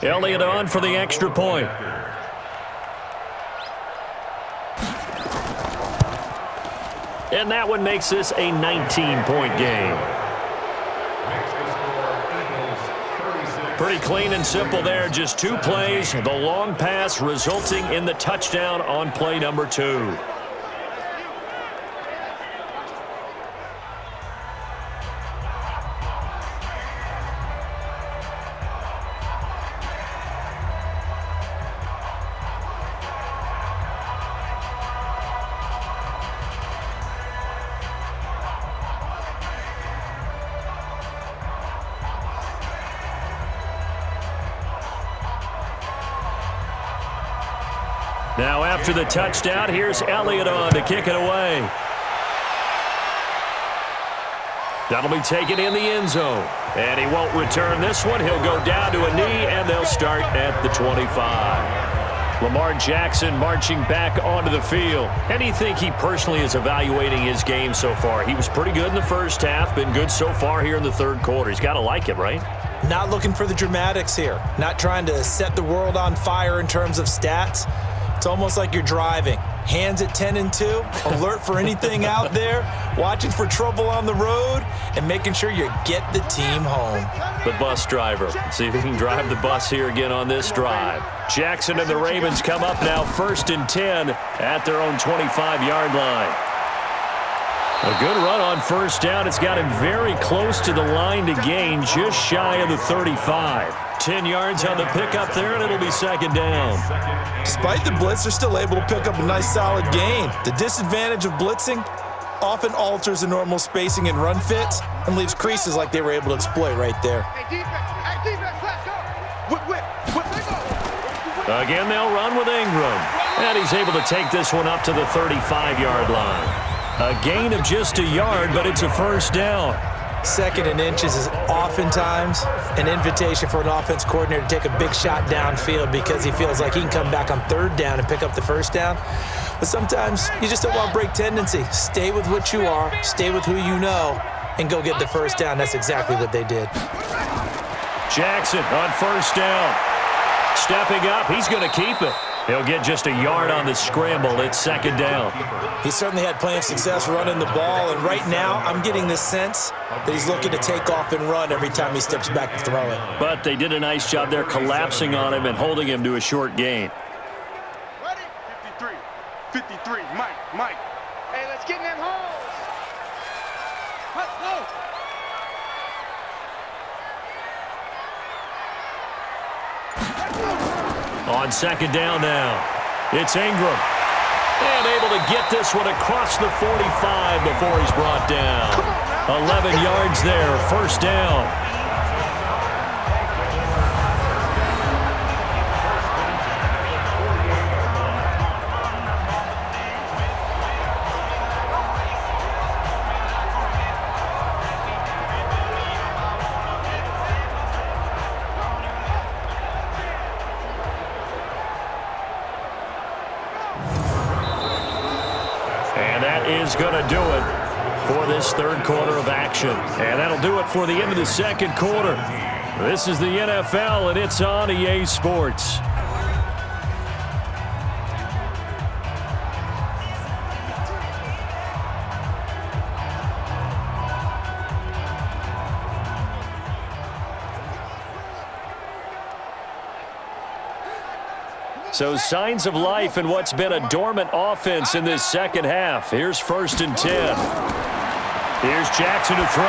Elliott on for the extra point. And that one makes this a 19-point game. Pretty clean and simple there. Just 2 plays. The long pass resulting in the touchdown on play number 2. Now after the touchdown, here's Elliott on to kick it away. That'll be taken in the end zone. And he won't return this one. He'll go down to a knee, and they'll start at the 25. Lamar Jackson marching back onto the field. How do you think he personally is evaluating his game so far? He was pretty good in the first half, been good so far here in the third quarter. He's got to like it, right? Not looking for the dramatics here. Not trying to set the world on fire in terms of stats. It's almost like you're driving. Hands at 10 and 2, alert for anything out there, watching for trouble on the road, and making sure you get the team home. The bus driver. See if he can drive the bus here again on this drive. Jackson and the Ravens come up now 1st and 10 at their own 25-yard line. A good run on first down. It's got him very close to the line to gain, just shy of the 35. 10 yards on the pickup there, and it'll be 2nd down. Despite the blitz, they're still able to pick up a nice solid gain. The disadvantage of blitzing often alters the normal spacing and run fits and leaves creases like they were able to exploit right there. Hey, defense, let's go. Whip, go. Again, they'll run with Ingram. And he's able to take this one up to the 35-yard line. A gain of just a yard, but it's a 1st down. 2nd and inches is oftentimes an invitation for an offense coordinator to take a big shot downfield because he feels like he can come back on 3rd down and pick up the 1st down. But sometimes you just don't want to break tendency. Stay with what you are, stay with who you know, and go get the 1st down. That's exactly what they did. Jackson on 1st down. Stepping up, he's going to keep it. He'll get just a yard on the scramble. It's 2nd down. He certainly had plenty of success running the ball, and right now I'm getting the sense that he's looking to take off and run every time he steps back to throw it. But they did a nice job there collapsing on him and holding him to a short gain. Ready? 53, Mike. Hey, let's get in them holes. Let's go. On 2nd down now, it's Ingram. And able to get this one across the 45 before he's brought down. 11 yards there, 1st down. Is going to do it for this 3rd quarter of action. And that'll do it for the end of the 2nd quarter. This is the NFL, and it's on EA Sports. So signs of life in what's been a dormant offense in this 2nd half. Here's 1st and 10. Here's Jackson to throw.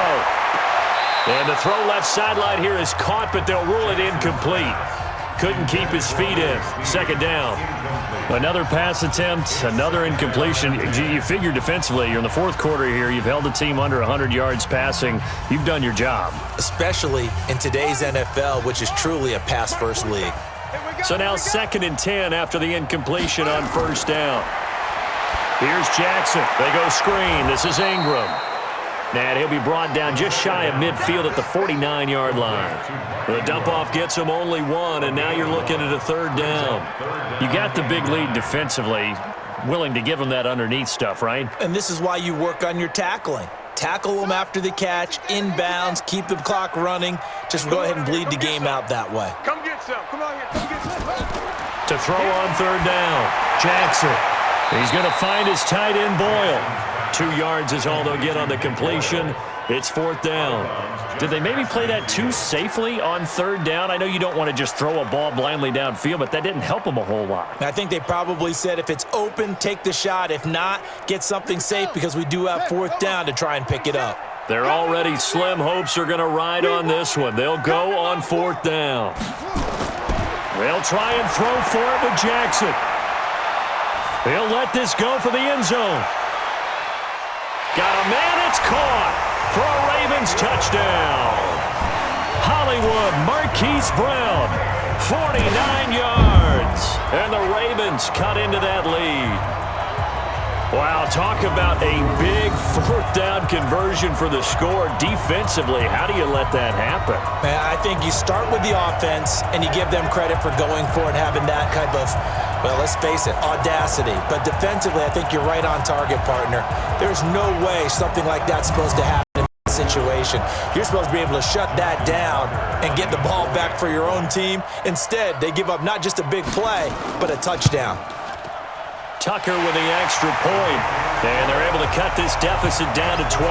And the throw left sideline here is caught, but they'll rule it incomplete. Couldn't keep his feet in. 2nd down. Another pass attempt, another incompletion. You figure defensively, you're in the 4th quarter here. You've held the team under 100 yards passing. You've done your job. Especially in today's NFL, which is truly a pass-first league. So now 2nd and 10 after the incompletion on 1st down. Here's Jackson. They go screen. This is Ingram. And he'll be brought down just shy of midfield at the 49-yard line. The dump-off gets him only 1, and now you're looking at a 3rd down. You got the big lead defensively, willing to give him that underneath stuff, right? And this is why you work on your tackling. Tackle them after the catch, inbounds, keep the clock running. Just go ahead and bleed the game out that way. Come get some. Come on here. Come get some. To throw on 3rd down, Jackson. He's going to find his tight end, Boyle. 2 yards is all they'll get on the completion. It's 4th down. Did they maybe play that too safely on 3rd down? I know you don't want to just throw a ball blindly downfield, but that didn't help them a whole lot. I think they probably said if it's open, take the shot. If not, get something safe because we do have 4th down to try and pick it up. Their already slim hopes are going to ride on this one. They'll go on 4th down. They'll try and throw for it with Jackson. They'll let this go for the end zone. Got a man, it's caught for a Ravens touchdown. Hollywood Marquise Brown, 49 yards. And the Ravens cut into that lead. Wow, talk about a big fourth down conversion for the score. Defensively, how do you let that happen? Man, I think you start with the offense and you give them credit for going for it, having that type of, well, let's face it, audacity. But defensively, I think you're right on target, partner. There's no way something like that's supposed to happen in that situation. You're supposed to be able to shut that down and get the ball back for your own team. Instead, they give up not just a big play, but a touchdown. Tucker with the extra point, and they're able to cut this deficit down to 12.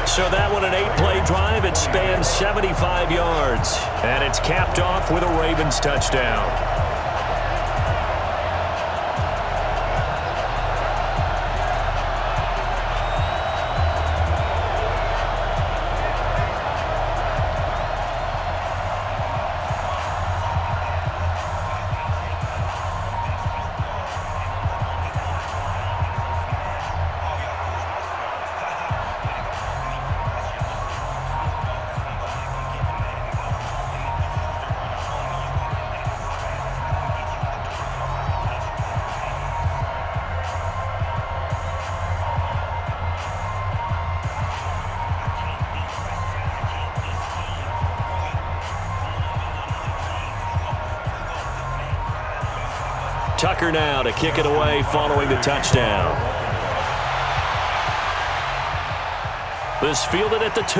So that one, an 8-play drive. It spans 75 yards, and it's capped off with a Ravens touchdown. Tucker now to kick it away following the touchdown. This fielded at the 2.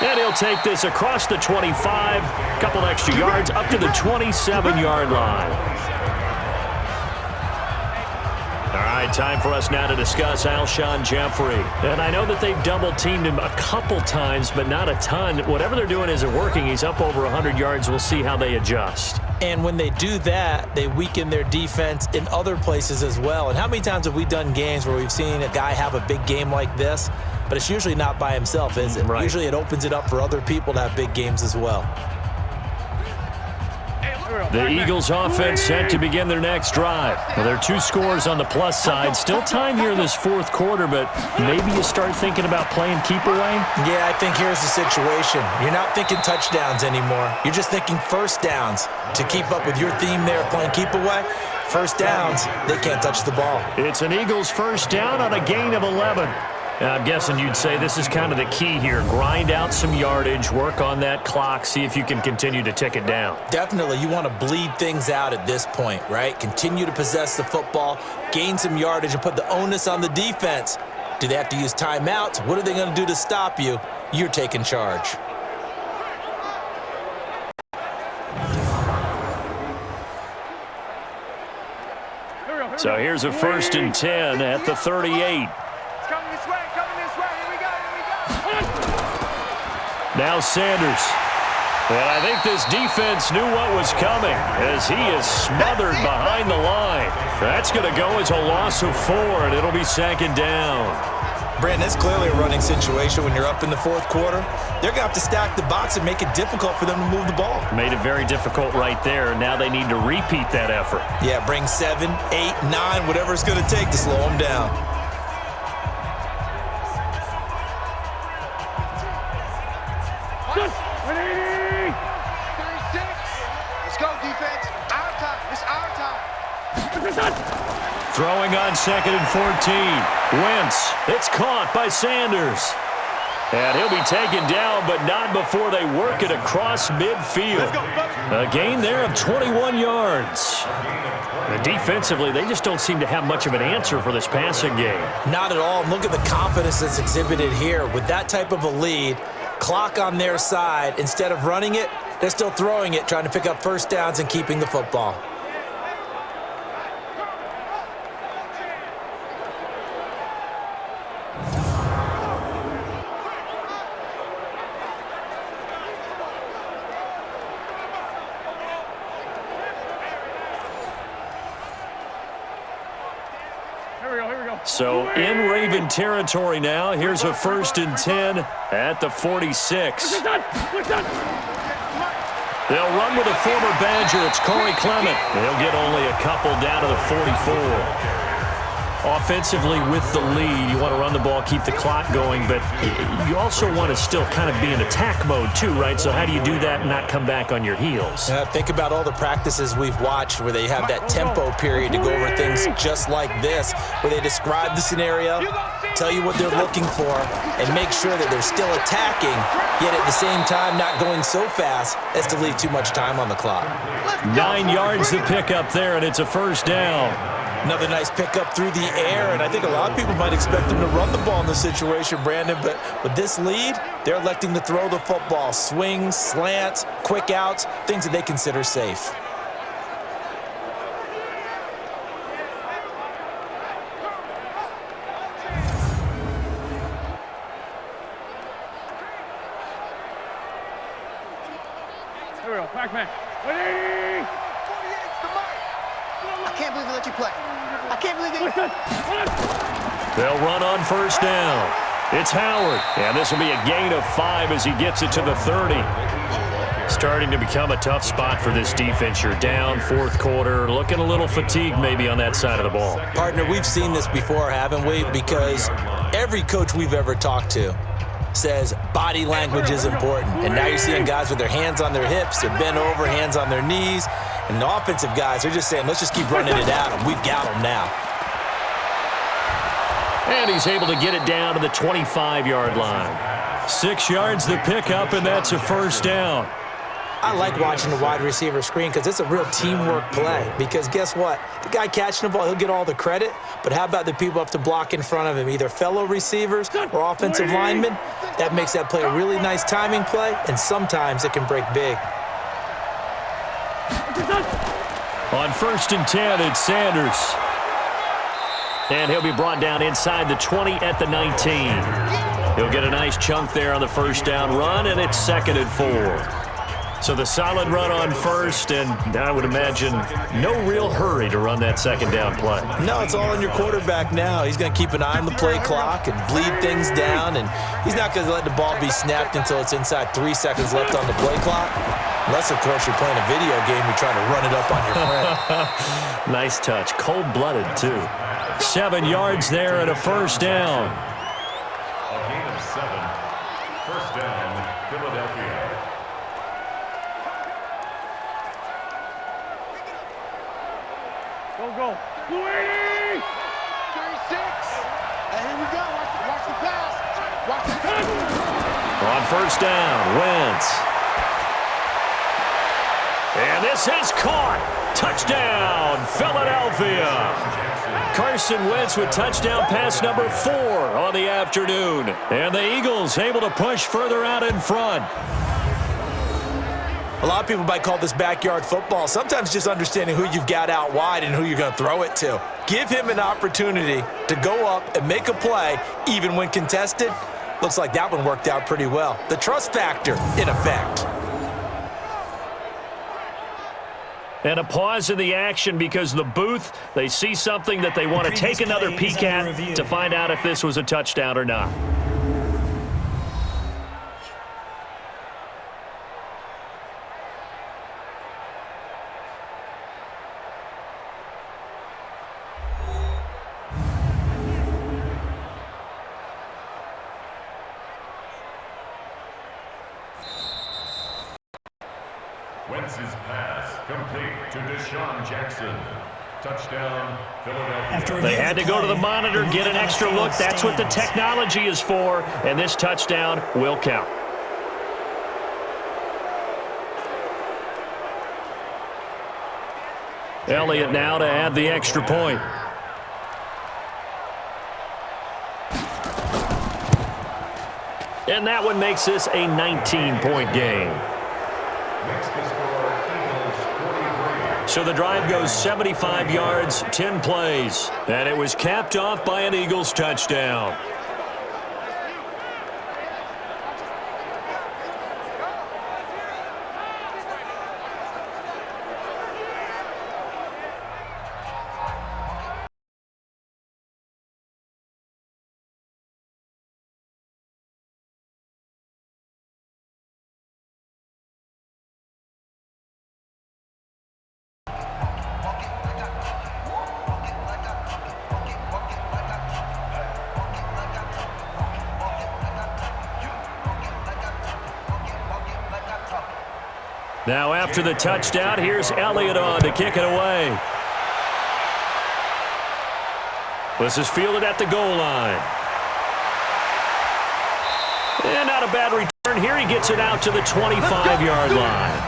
And he'll take this across the 25, couple extra yards up to the 27-yard line. All right, time for us now to discuss Alshon Jeffrey. And I know that they've double-teamed him a couple times, but not a ton. Whatever they're doing isn't working. He's up over 100 yards. We'll see how they adjust. And when they do that, they weaken their defense in other places as well. And how many times have we done games where we've seen a guy have a big game like this, but it's usually not by himself, is it? Right. Usually it opens it up for other people to have big games as well. The Eagles offense set to begin their next drive. Well, there are 2 scores on the plus side. Still time here in this fourth quarter, but maybe you start thinking about playing keep away? Yeah, I think here's the situation. You're not thinking touchdowns anymore. You're just thinking first downs. To keep up with your theme there, playing keep away, first downs, they can't touch the ball. It's an Eagles first down on a gain of 11. I'm guessing you'd say this is kind of the key here. Grind out some yardage, work on that clock, see if you can continue to tick it down. Definitely, you want to bleed things out at this point, right? Continue to possess the football, gain some yardage, and put the onus on the defense. Do they have to use timeouts? What are they going to do to stop you? You're taking charge. So here's a 1st and 10 at the 38. Coming this way, here we go. Now Sanders. And I think this defense knew what was coming as he is smothered behind the line. That's going to go as a loss of 4, and it'll be 2nd down. Brandon, it's clearly a running situation when you're up in the fourth quarter. They're going to have to stack the box and make it difficult for them to move the ball. Made it very difficult right there. Now they need to repeat that effort. Yeah, bring 7, 8, 9, whatever it's going to take to slow them down. Let's go, defense. Our time. It's our time. Throwing on 2nd and 14. Wentz. It's caught by Sanders. And he'll be taken down, but not before they work it across midfield. A gain there of 21 yards. And defensively, they just don't seem to have much of an answer for this passing game. Not at all. Look at the confidence that's exhibited here. With that type of a lead, clock on their side, instead of running it, they're still throwing it, trying to pick up first downs and keeping the football. So in Raven territory now. Here's a 1st and 10 at the 46. They'll run with a former Badger. It's Corey Clement. They'll get only a couple down to the 44. Offensively with the lead, you want to run the ball, keep the clock going, but you also want to still kind of be in attack mode too, right? So how do you do that and not come back on your heels? Think about all the practices we've watched where they have that tempo period to go over things just like this, where they describe the scenario, tell you what they're looking for, and make sure that they're still attacking, yet at the same time not going so fast as to leave too much time on the clock. 9 yards to pick up there, and it's a first down. Another nice pickup through the air, and I think a lot of people might expect them to run the ball in this situation, Brandon, but with this lead, they're electing to throw the football. Swings, slants, quick outs, things that they consider safe. Here we go, back. Ready? I can't believe they let you play. I can't believe they... They'll run on first down. It's Howard, and this will be a gain of 5 as he gets it to the 30. Starting to become a tough spot for this defense. You're down fourth quarter, looking a little fatigued maybe on that side of the ball. Partner, we've seen this before, haven't we? Because every coach we've ever talked to says body language is important. And now you're seeing guys with their hands on their hips, they're bent over, hands on their knees. And the offensive guys are just saying, let's just keep running it at them. We've got them now. And he's able to get it down to the 25-yard line. 6 yards to pick up, and that's a first down. I like watching the wide receiver screen because it's a real teamwork play. Because guess what? The guy catching the ball, he'll get all the credit. But how about the people up to block in front of him, either fellow receivers or offensive linemen? That makes that play a really nice timing play, and sometimes it can break big. On 1st and 10, it's Sanders. And he'll be brought down inside the 20 at the 19. He'll get a nice chunk there on the first down run, and it's 2nd and 4. So the solid run on first, and I would imagine no real hurry to run that second down play. No, it's all on your quarterback now. He's going to keep an eye on the play clock and bleed things down, and he's not going to let the ball be snapped until it's inside 3 seconds left on the play clock. Unless, of course, you're playing a video game, you're trying to run it up on your friend. Nice touch. Cold-blooded, too. 7 yards there and a first down. A gain of 7. First down, Philadelphia. Go. 36. And here we go. Watch the pass. Watch the pass. On first down, Wentz. And this is caught. Touchdown, Philadelphia. Carson Wentz with touchdown pass number 4 on the afternoon. And the Eagles able to push further out in front. A lot of people might call this backyard football. Sometimes just understanding who you've got out wide and who you're going to throw it to. Give him an opportunity to go up and make a play, even when contested. Looks like that one worked out pretty well. The trust factor, in effect. And a pause in the action because the booth, they see something that they want to take another peek at to find out if this was a touchdown or not. Wentz's pass complete to Deshaun Jackson. Touchdown, Philadelphia. They had to go to the monitor, get an extra look. That's what the technology is for, and this touchdown will count. Elliott now to add the extra point. And that one makes this a 19-point game. So the drive goes 75 yards, 10 plays, and it was capped off by an Eagles touchdown. Now after the touchdown, here's Elliott on to kick it away. This is fielded at the goal line. And not a bad return here. He gets it out to the 25-yard line.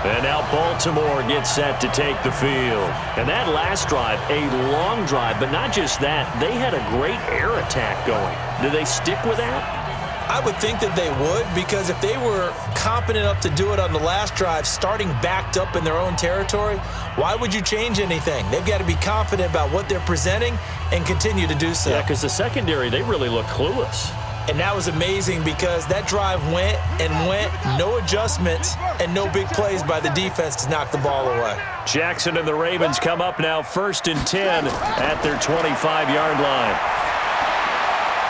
And now Baltimore gets set to take the field. And that last drive, a long drive, but not just that. They had a great air attack going. Do they stick with that? I would think that they would, because if they were competent enough to do it on the last drive, starting backed up in their own territory, why would you change anything? They've got to be confident about what they're presenting and continue to do so. Yeah, because the secondary, they really look clueless. And that was amazing because that drive went and went, no adjustments, and no big plays by the defense to knock the ball away. Jackson and the Ravens come up now 1st and 10 at their 25-yard line.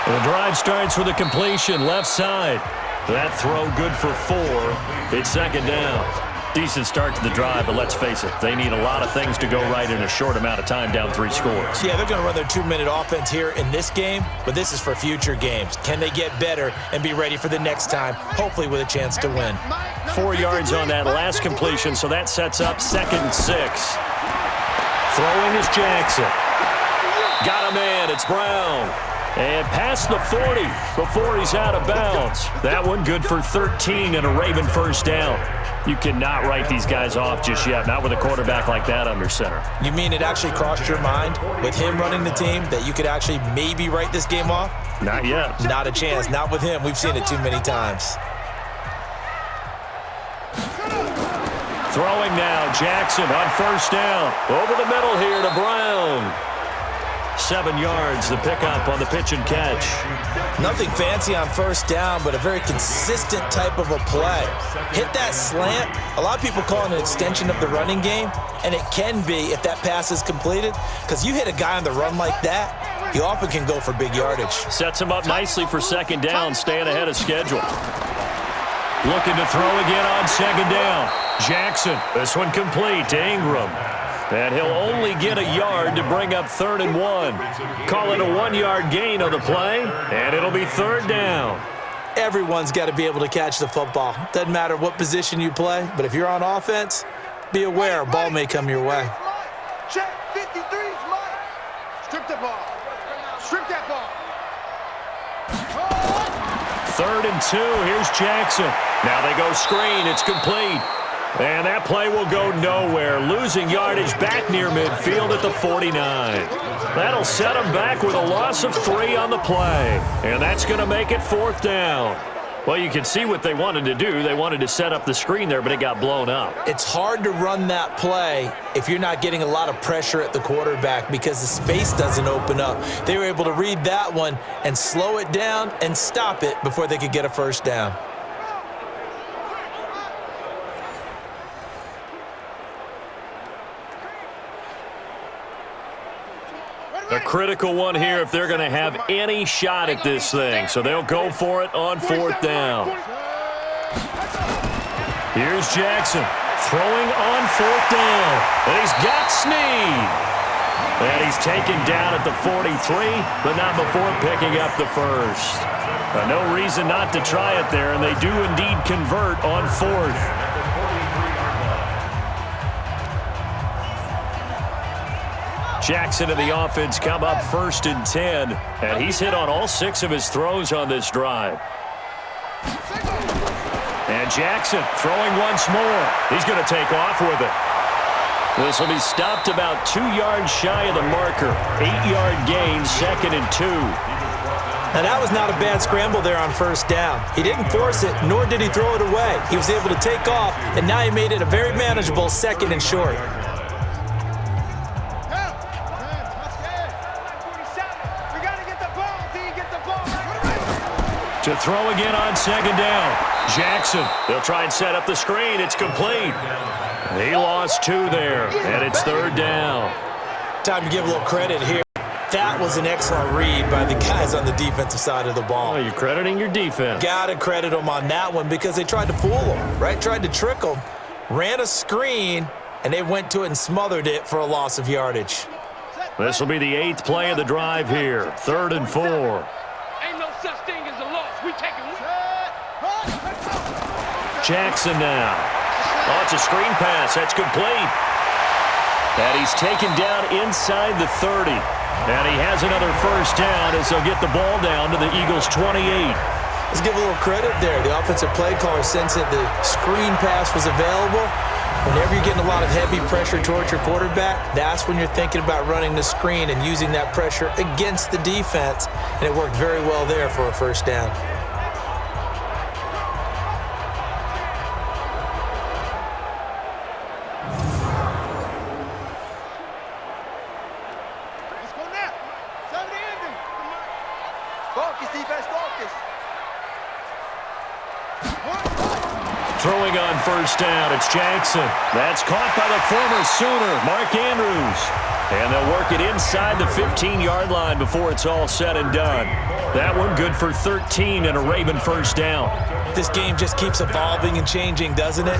The drive starts with a completion left side. That throw good for 4. It's 2nd down. Decent start to the drive, but let's face it, they need a lot of things to go right in a short amount of time, down 3 scores. Yeah, they're going to run their 2-minute offense here in this game, but this is for future games. Can they get better and be ready for the next time, hopefully with a chance to win? 4 yards on that last completion, so that sets up 2nd and 6. Throwing is Jackson. Got a man, it's Brown. And past the 40 before he's out of bounds. That one good for 13 and a Raven first down. You cannot write these guys off just yet, not with a quarterback like that under center. You mean it actually crossed your mind with him running the team that you could actually maybe write this game off? Not yet. Not a chance. Not with him. We've seen it too many times. Throwing now, Jackson on first down. Over the middle here to Brown. 7 yards, the pickup on the pitch and catch. Nothing fancy on first down, but a very consistent type of a play. Hit that slant. A lot of people call it an extension of the running game, and it can be if that pass is completed, because you hit a guy on the run like that, you often can go for big yardage. Sets him up nicely for 2nd down, staying ahead of schedule. Looking to throw again on 2nd down. Jackson, this one complete to Ingram. And he'll only get a yard to bring up 3rd and 1. Call it a 1-yard gain on the play, and it'll be 3rd down. Everyone's got to be able to catch the football. Doesn't matter what position you play, but if you're on offense, be aware a ball may come your way. Check 53's Mike. Strip the ball. Strip that ball. 3rd and 2. Here's Jackson. Now they go screen. It's complete. And that play will go nowhere, losing yardage back near midfield at the 49. That'll set them back with a loss of 3 on the play. And that's going to make it 4th down. Well, you can see what they wanted to do. They wanted to set up the screen there, but it got blown up. It's hard to run that play if you're not getting a lot of pressure at the quarterback because the space doesn't open up. They were able to read that one and slow it down and stop it before they could get a first down. A critical one here if they're going to have any shot at this thing. So they'll go for it on 4th down. Here's Jackson throwing on 4th down. And he's got Snead. And he's taken down at the 43, but not before picking up the first. No reason not to try it there, and they do indeed convert on 4th. Jackson and the offense come up 1st and 10, and he's hit on all 6 of his throws on this drive. And Jackson throwing once more. He's going to take off with it. This will be stopped about 2 yards shy of the marker. 8-yard gain, 2nd and 2. Now, that was not a bad scramble there on first down. He didn't force it, nor did he throw it away. He was able to take off, and now he made it a very manageable 2nd and short. To throw again on 2nd down. Jackson, they'll try and set up the screen. It's complete. He lost 2 there, and it's 3rd down. Time to give a little credit here. That was an excellent read by the guys on the defensive side of the ball. Oh, you're crediting your defense. Got to credit them on that one because they tried to fool them, right? Tried to trick them, ran a screen, and they went to it and smothered it for a loss of yardage. This will be the 8th play of the drive here. 3rd and 4. Ain't no such thing as a loss. We taking wins. Jackson now. Oh, it's a screen pass. That's complete. And he's taken down inside the 30. And he has another first down as they'll get the ball down to the Eagles' 28. Let's give a little credit there. The offensive play caller sensed that the screen pass was available. Whenever you're getting a lot of heavy pressure towards your quarterback, that's when you're thinking about running the screen and using that pressure against the defense. And it worked very well there for a first down. Let's go now. Tell the ending. Focus, defense, focus. Throwing on first down, it's Jackson. That's caught by the former Sooner, Mark Andrews. And they'll work it inside the 15-yard line before it's all said and done. That one good for 13 and a Raven first down. This game just keeps evolving and changing, doesn't it?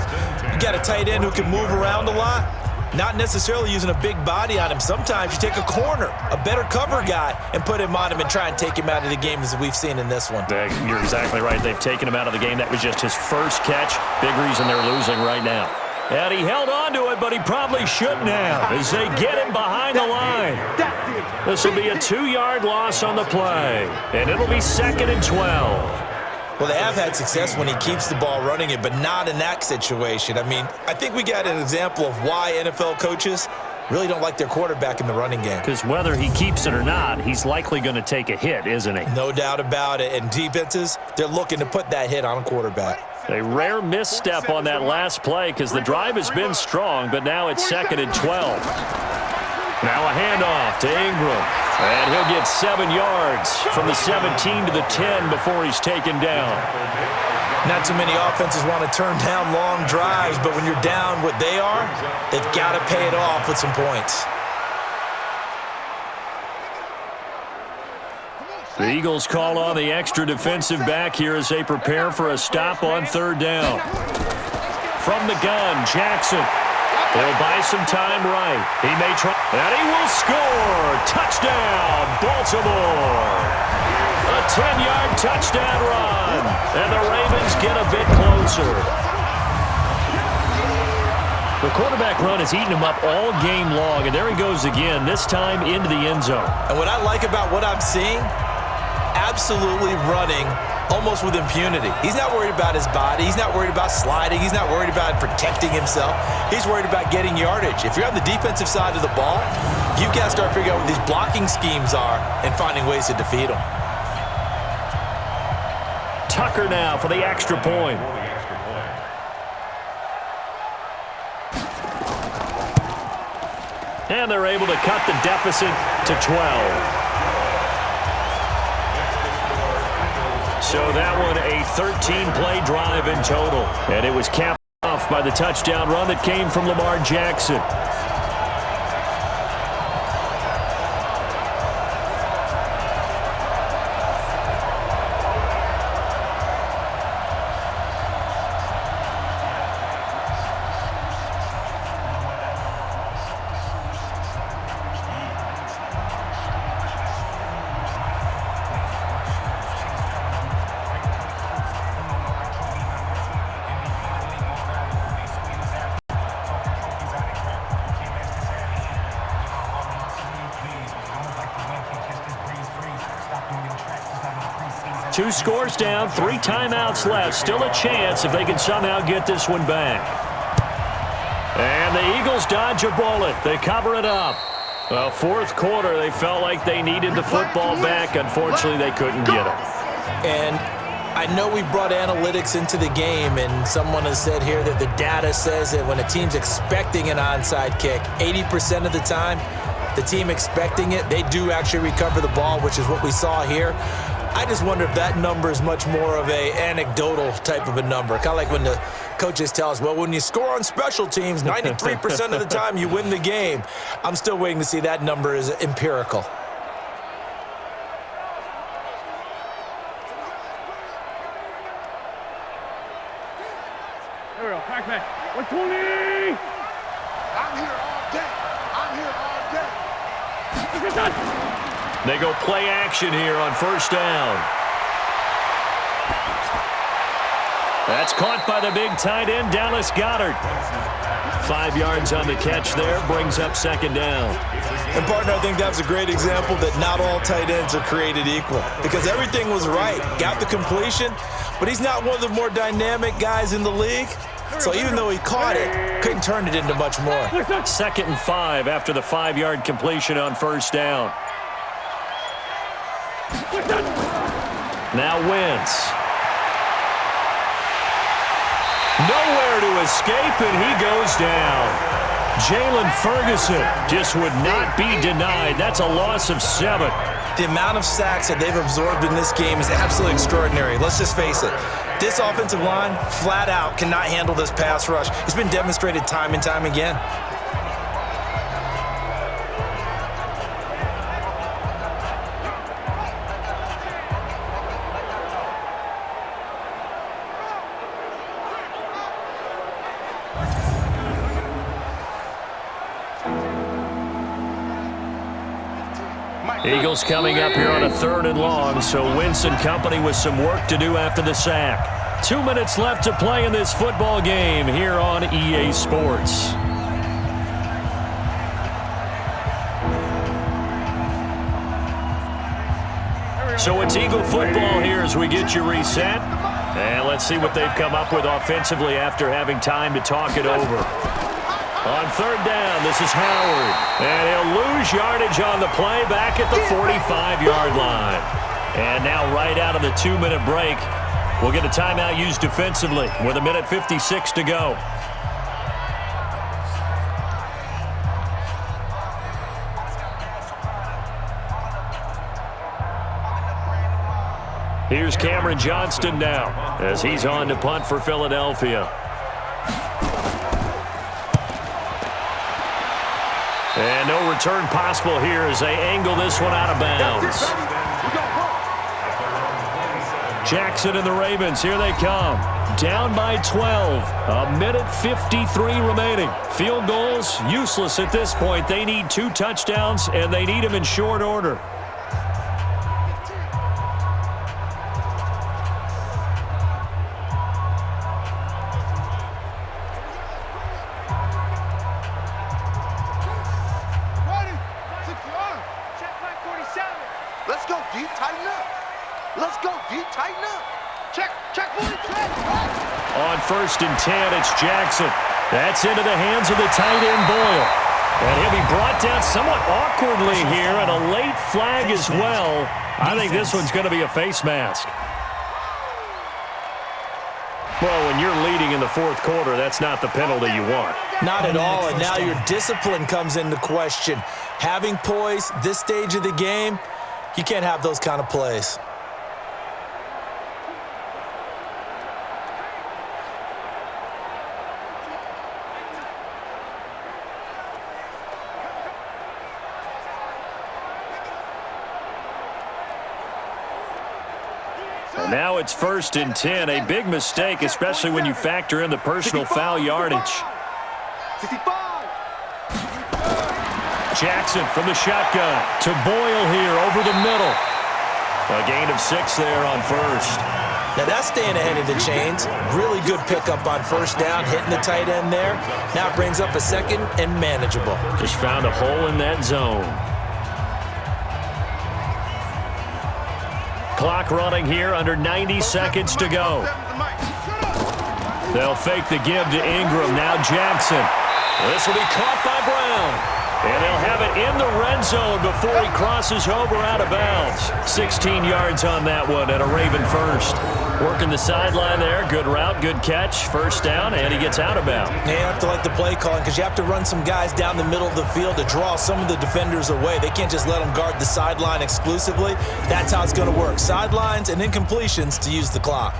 You got a tight end who can move around a lot. Not necessarily using a big body on him. Sometimes you take a corner, a better cover guy, and put him on him and try and take him out of the game as we've seen in this one. You're exactly right. They've taken him out of the game. That was just his first catch. Big reason they're losing right now. And he held on to it, but he probably shouldn't have as they get him behind the line. This will be a 2-yard loss on the play, and it'll be 2nd and 12. Well, they have had success when he keeps the ball running it, but not in that situation. I mean, I think we got an example of why NFL coaches really don't like their quarterback in the running game. Because whether he keeps it or not, he's likely going to take a hit, isn't he? No doubt about it. And defenses, they're looking to put that hit on a quarterback. A rare misstep on that last play because the drive has been strong, but now it's 2nd and 12. Now a handoff to Ingram. And he'll get 7 yards from the 17 to the 10 before he's taken down. Not too many offenses want to turn down long drives, but when you're down what they are, they've got to pay it off with some points. The Eagles call on the extra defensive back here as they prepare for a stop on 3rd down. From the gun, Jackson. He'll buy some time right. He may try, and he will score. Touchdown, Baltimore. A 10-yard touchdown run, and the Ravens get a bit closer. The quarterback run has eaten him up all game long, and there he goes again, this time into the end zone. And what I like about what I'm seeing, absolutely running almost with impunity. He's not worried about his body. He's not worried about sliding. He's not worried about protecting himself. He's worried about getting yardage. If you're on the defensive side of the ball, you've got to start figuring out what these blocking schemes are and finding ways to defeat them. Tucker now for the extra point. And they're able to cut the deficit to 12. So that one a 13-play drive in total. And it was capped off by the touchdown run that came from Lamar Jackson. Two scores down, 3 timeouts left. Still a chance if they can somehow get this one back. And the Eagles dodge a bullet. They cover it up. Well, 4th quarter, they felt like they needed the football back. Unfortunately, they couldn't get it. And I know we brought analytics into the game, and someone has said here that the data says that when a team's expecting an onside kick, 80% of the time, the team expecting it, they do actually recover the ball, which is what we saw here. I just wonder if that number is much more of a anecdotal type of a number. Kind of like when the coaches tell us, well, when you score on special teams, 93% of the time you win the game. I'm still waiting to see that number is empirical. There we go, Pac-Man. 120! I'm here all day. I'm here all day. Look at that. They go play action here on 1st down. That's caught by the big tight end, Dallas Goedert. 5 yards on the catch there, brings up second down. And, partner, I think that was a great example that not all tight ends are created equal because everything was right. Got the completion, but he's not one of the more dynamic guys in the league. So even though he caught it, couldn't turn it into much more. 2nd and 5 after the 5-yard completion on first down. Now Wentz. Nowhere to escape, and he goes down. Jalen Ferguson just would not be denied. That's a loss of 7. The amount of sacks that they've absorbed in this game is absolutely extraordinary. Let's just face it. This offensive line, flat out, cannot handle this pass rush. It's been demonstrated time and time again. Eagles coming up here on a 3rd and long, so Wentz and company with some work to do after the sack. 2 minutes left to play in this football game here on EA Sports. So it's Eagle football here as we get you reset. And let's see what they've come up with offensively after having time to talk it over. On 3rd down, this is Howard. And he'll lose yardage on the play back at the 45-yard line. And now right out of the 2-minute break, we'll get a timeout used defensively with 1:56 to go. Here's Cameron Johnston now as he's on to punt for Philadelphia. And no return possible here as they angle this one out of bounds. Jackson and the Ravens, here they come. Down by 12. 1:53 remaining. Field goals, useless at this point. They need 2 touchdowns, and they need them in short order. On 1st and 10, it's Jackson. That's into the hands of the tight end, Boyle. And he'll be brought down somewhat awkwardly here, and a late flag as well. I think this one's going to be a face mask. Well, when you're leading in the 4th quarter, that's not the penalty you want. Not at all, and now your discipline comes into question. Having poise this stage of the game, you can't have those kind of plays. Now it's 1st and 10, a big mistake, especially when you factor in the personal foul yardage. Jackson from the shotgun to Boyle here over the middle. A gain of 6 there on 1st. Now that's staying ahead of the chains. Really good pickup on 1st down, hitting the tight end there. Now it brings up a 2nd and manageable. Just found a hole in that zone. Clock running here, under 90 seconds to go. They'll fake the give to Ingram. Now Jackson. This will be caught by Brown. And they'll have it in the red zone before he crosses over out of bounds. 16 yards on that one and a Raven first. Working the sideline there. Good route, good catch. 1st down, and he gets out of bounds. You have to like the play calling because you have to run some guys down the middle of the field to draw some of the defenders away. They can't just let them guard the sideline exclusively. That's how it's going to work. Sidelines and incompletions to use the clock.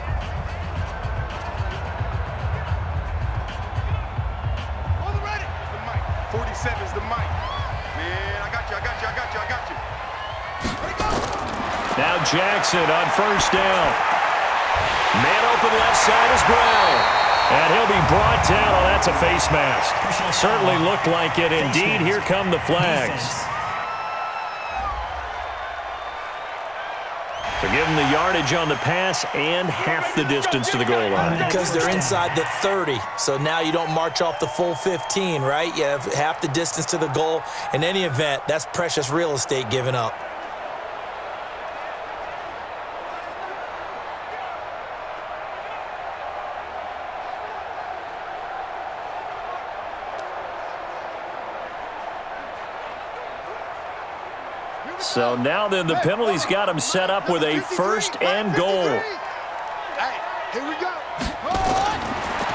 Now Jackson on 1st down. Man open left side is Brown. And he'll be brought down. Oh, that's a face mask. Certainly looked like it. Indeed, here come the flags. So give them the yardage on the pass and half the distance to the goal line. Because they're inside the 30, so now you don't march off the full 15, right? You have half the distance to the goal. In any event, that's precious real estate given up. So now then, the penalty's got him set up with a 1st and goal. Hey, here we go.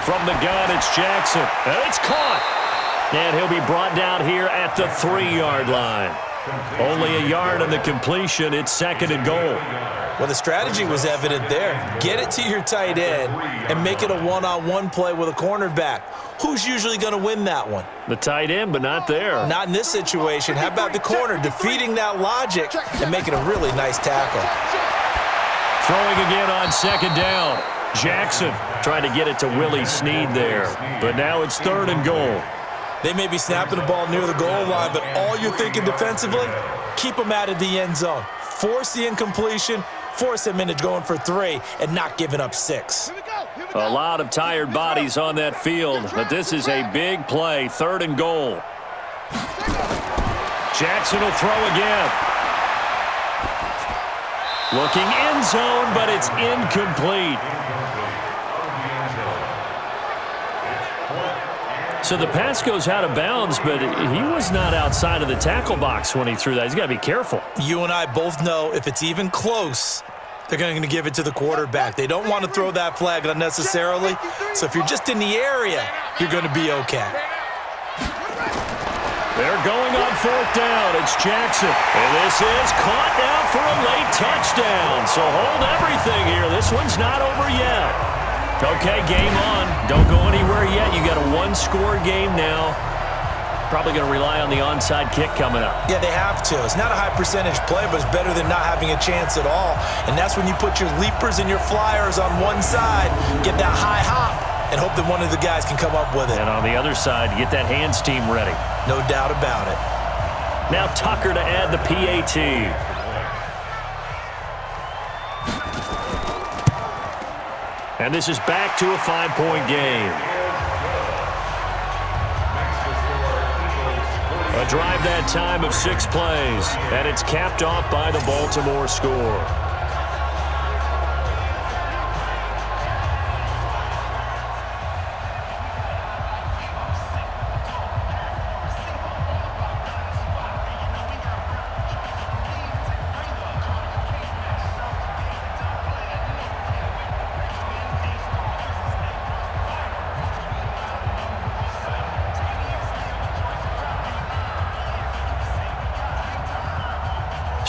From the gun, it's Jackson. And it's caught. And he'll be brought down here at the 3-yard line. Only a yard on the completion. It's 2nd and goal. Well, the strategy was evident there. Get it to your tight end and make it a one-on-one play with a cornerback. Who's usually going to win that one? The tight end, but not there. Not in this situation. How about the corner defeating that logic and making a really nice tackle? Throwing again on 2nd down. Jackson trying to get it to Willie Snead there. But now it's 3rd and goal. They may be snapping the ball near the goal line, but all you're thinking defensively, keep them out of the end zone. Force the incompletion, force them into going for 3, and not giving up 6. A lot of tired bodies on that field, but this is a big play. 3rd and goal. Jackson will throw again. Looking end zone, but it's incomplete. So the pass goes out of bounds, but he was not outside of the tackle box when he threw that. He's got to be careful. You and I both know if it's even close, they're going to give it to the quarterback. They don't want to throw that flag unnecessarily. So if you're just in the area, you're going to be okay. They're going on 4th down. It's Jackson. And this is caught now for a late touchdown. So hold everything here. This one's not over yet. Okay, game on. Don't go anywhere yet. You got a 1-score game now. Probably going to rely on the onside kick coming up. Yeah, they have to. It's not a high percentage play, but it's better than not having a chance at all. And that's when you put your leapers and your flyers on one side, get that high hop, and hope that one of the guys can come up with it. And on the other side, get that hands team ready. No doubt about it. Now Tucker to add the PAT. And this is back to a 5-point game. A drive that time of 6 plays, and it's capped off by the Baltimore score.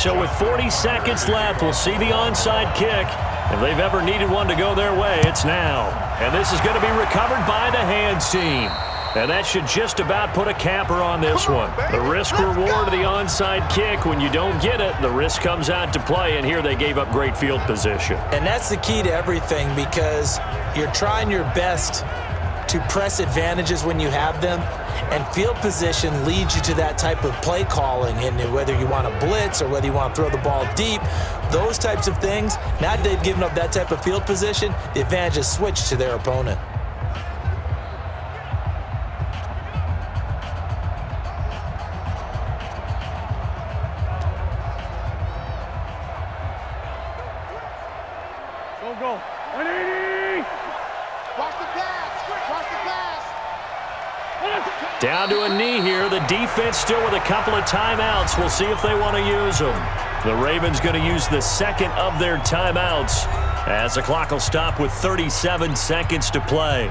So with 40 seconds left, we'll see the onside kick. If they've ever needed one to go their way, it's now. And this is going to be recovered by the hands team. And that should just about put a capper on this one. The risk-reward of the onside kick, when you don't get it, the risk comes out to play, and here they gave up great field position. And that's the key to everything, because you're trying your best to press advantages when you have them, and field position leads you to that type of play calling. And whether you want to blitz or whether you want to throw the ball deep, those types of things, now that they've given up that type of field position, the advantage is switched to their opponent. Go. 180. Watch the pass. Watch the pass. Down to a knee here. The defense still with a couple of timeouts. We'll see if they want to use them. The Ravens going to use the second of their timeouts as the clock will stop with 37 seconds to play.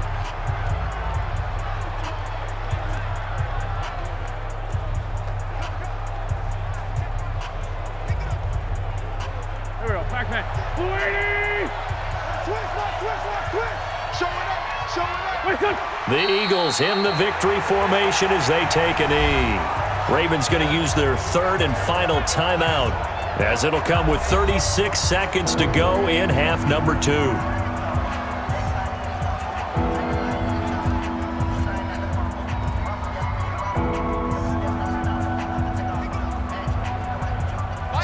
Here we go. Back man. 280. The Eagles in the victory formation as they take a knee. Ravens going to use their third and final timeout as it'll come with 36 seconds to go in half number 2.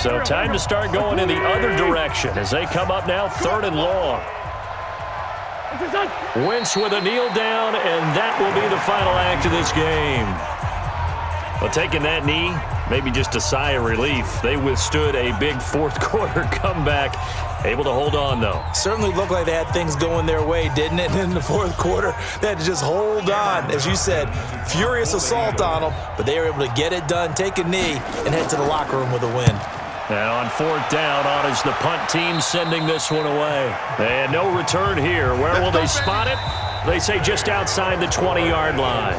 So time to start going in the other direction as they come up now 3rd and long. Wentz with a kneel down, and that will be the final act of this game. Well, taking that knee, maybe just a sigh of relief. They withstood a big fourth-quarter comeback. Able to hold on, though. Certainly looked like they had things going their way, didn't it? In the fourth quarter, they had to just hold on. As you said, furious assault on them, but they were able to get it done, take a knee, and head to the locker room with a win. And on 4th down, on is the punt team sending this one away. And no return here. Where will they spot it? They say just outside the 20-yard line.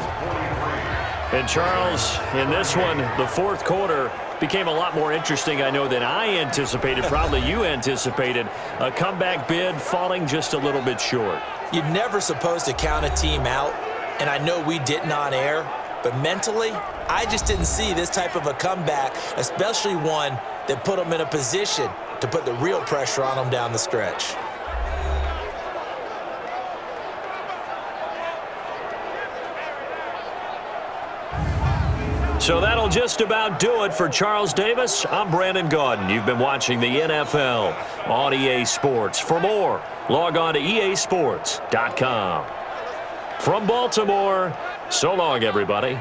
And Charles, in this one, the fourth quarter became a lot more interesting, I know, than I anticipated. Probably you anticipated. A comeback bid falling just a little bit short. You're never supposed to count a team out, and I know we didn't on air, but mentally, I just didn't see this type of a comeback, especially one that put them in a position to put the real pressure on them down the stretch. So that'll just about do it for Charles Davis. I'm Brandon Gaudin. You've been watching the NFL on EA Sports. For more, log on to easports.com. From Baltimore, so long, everybody.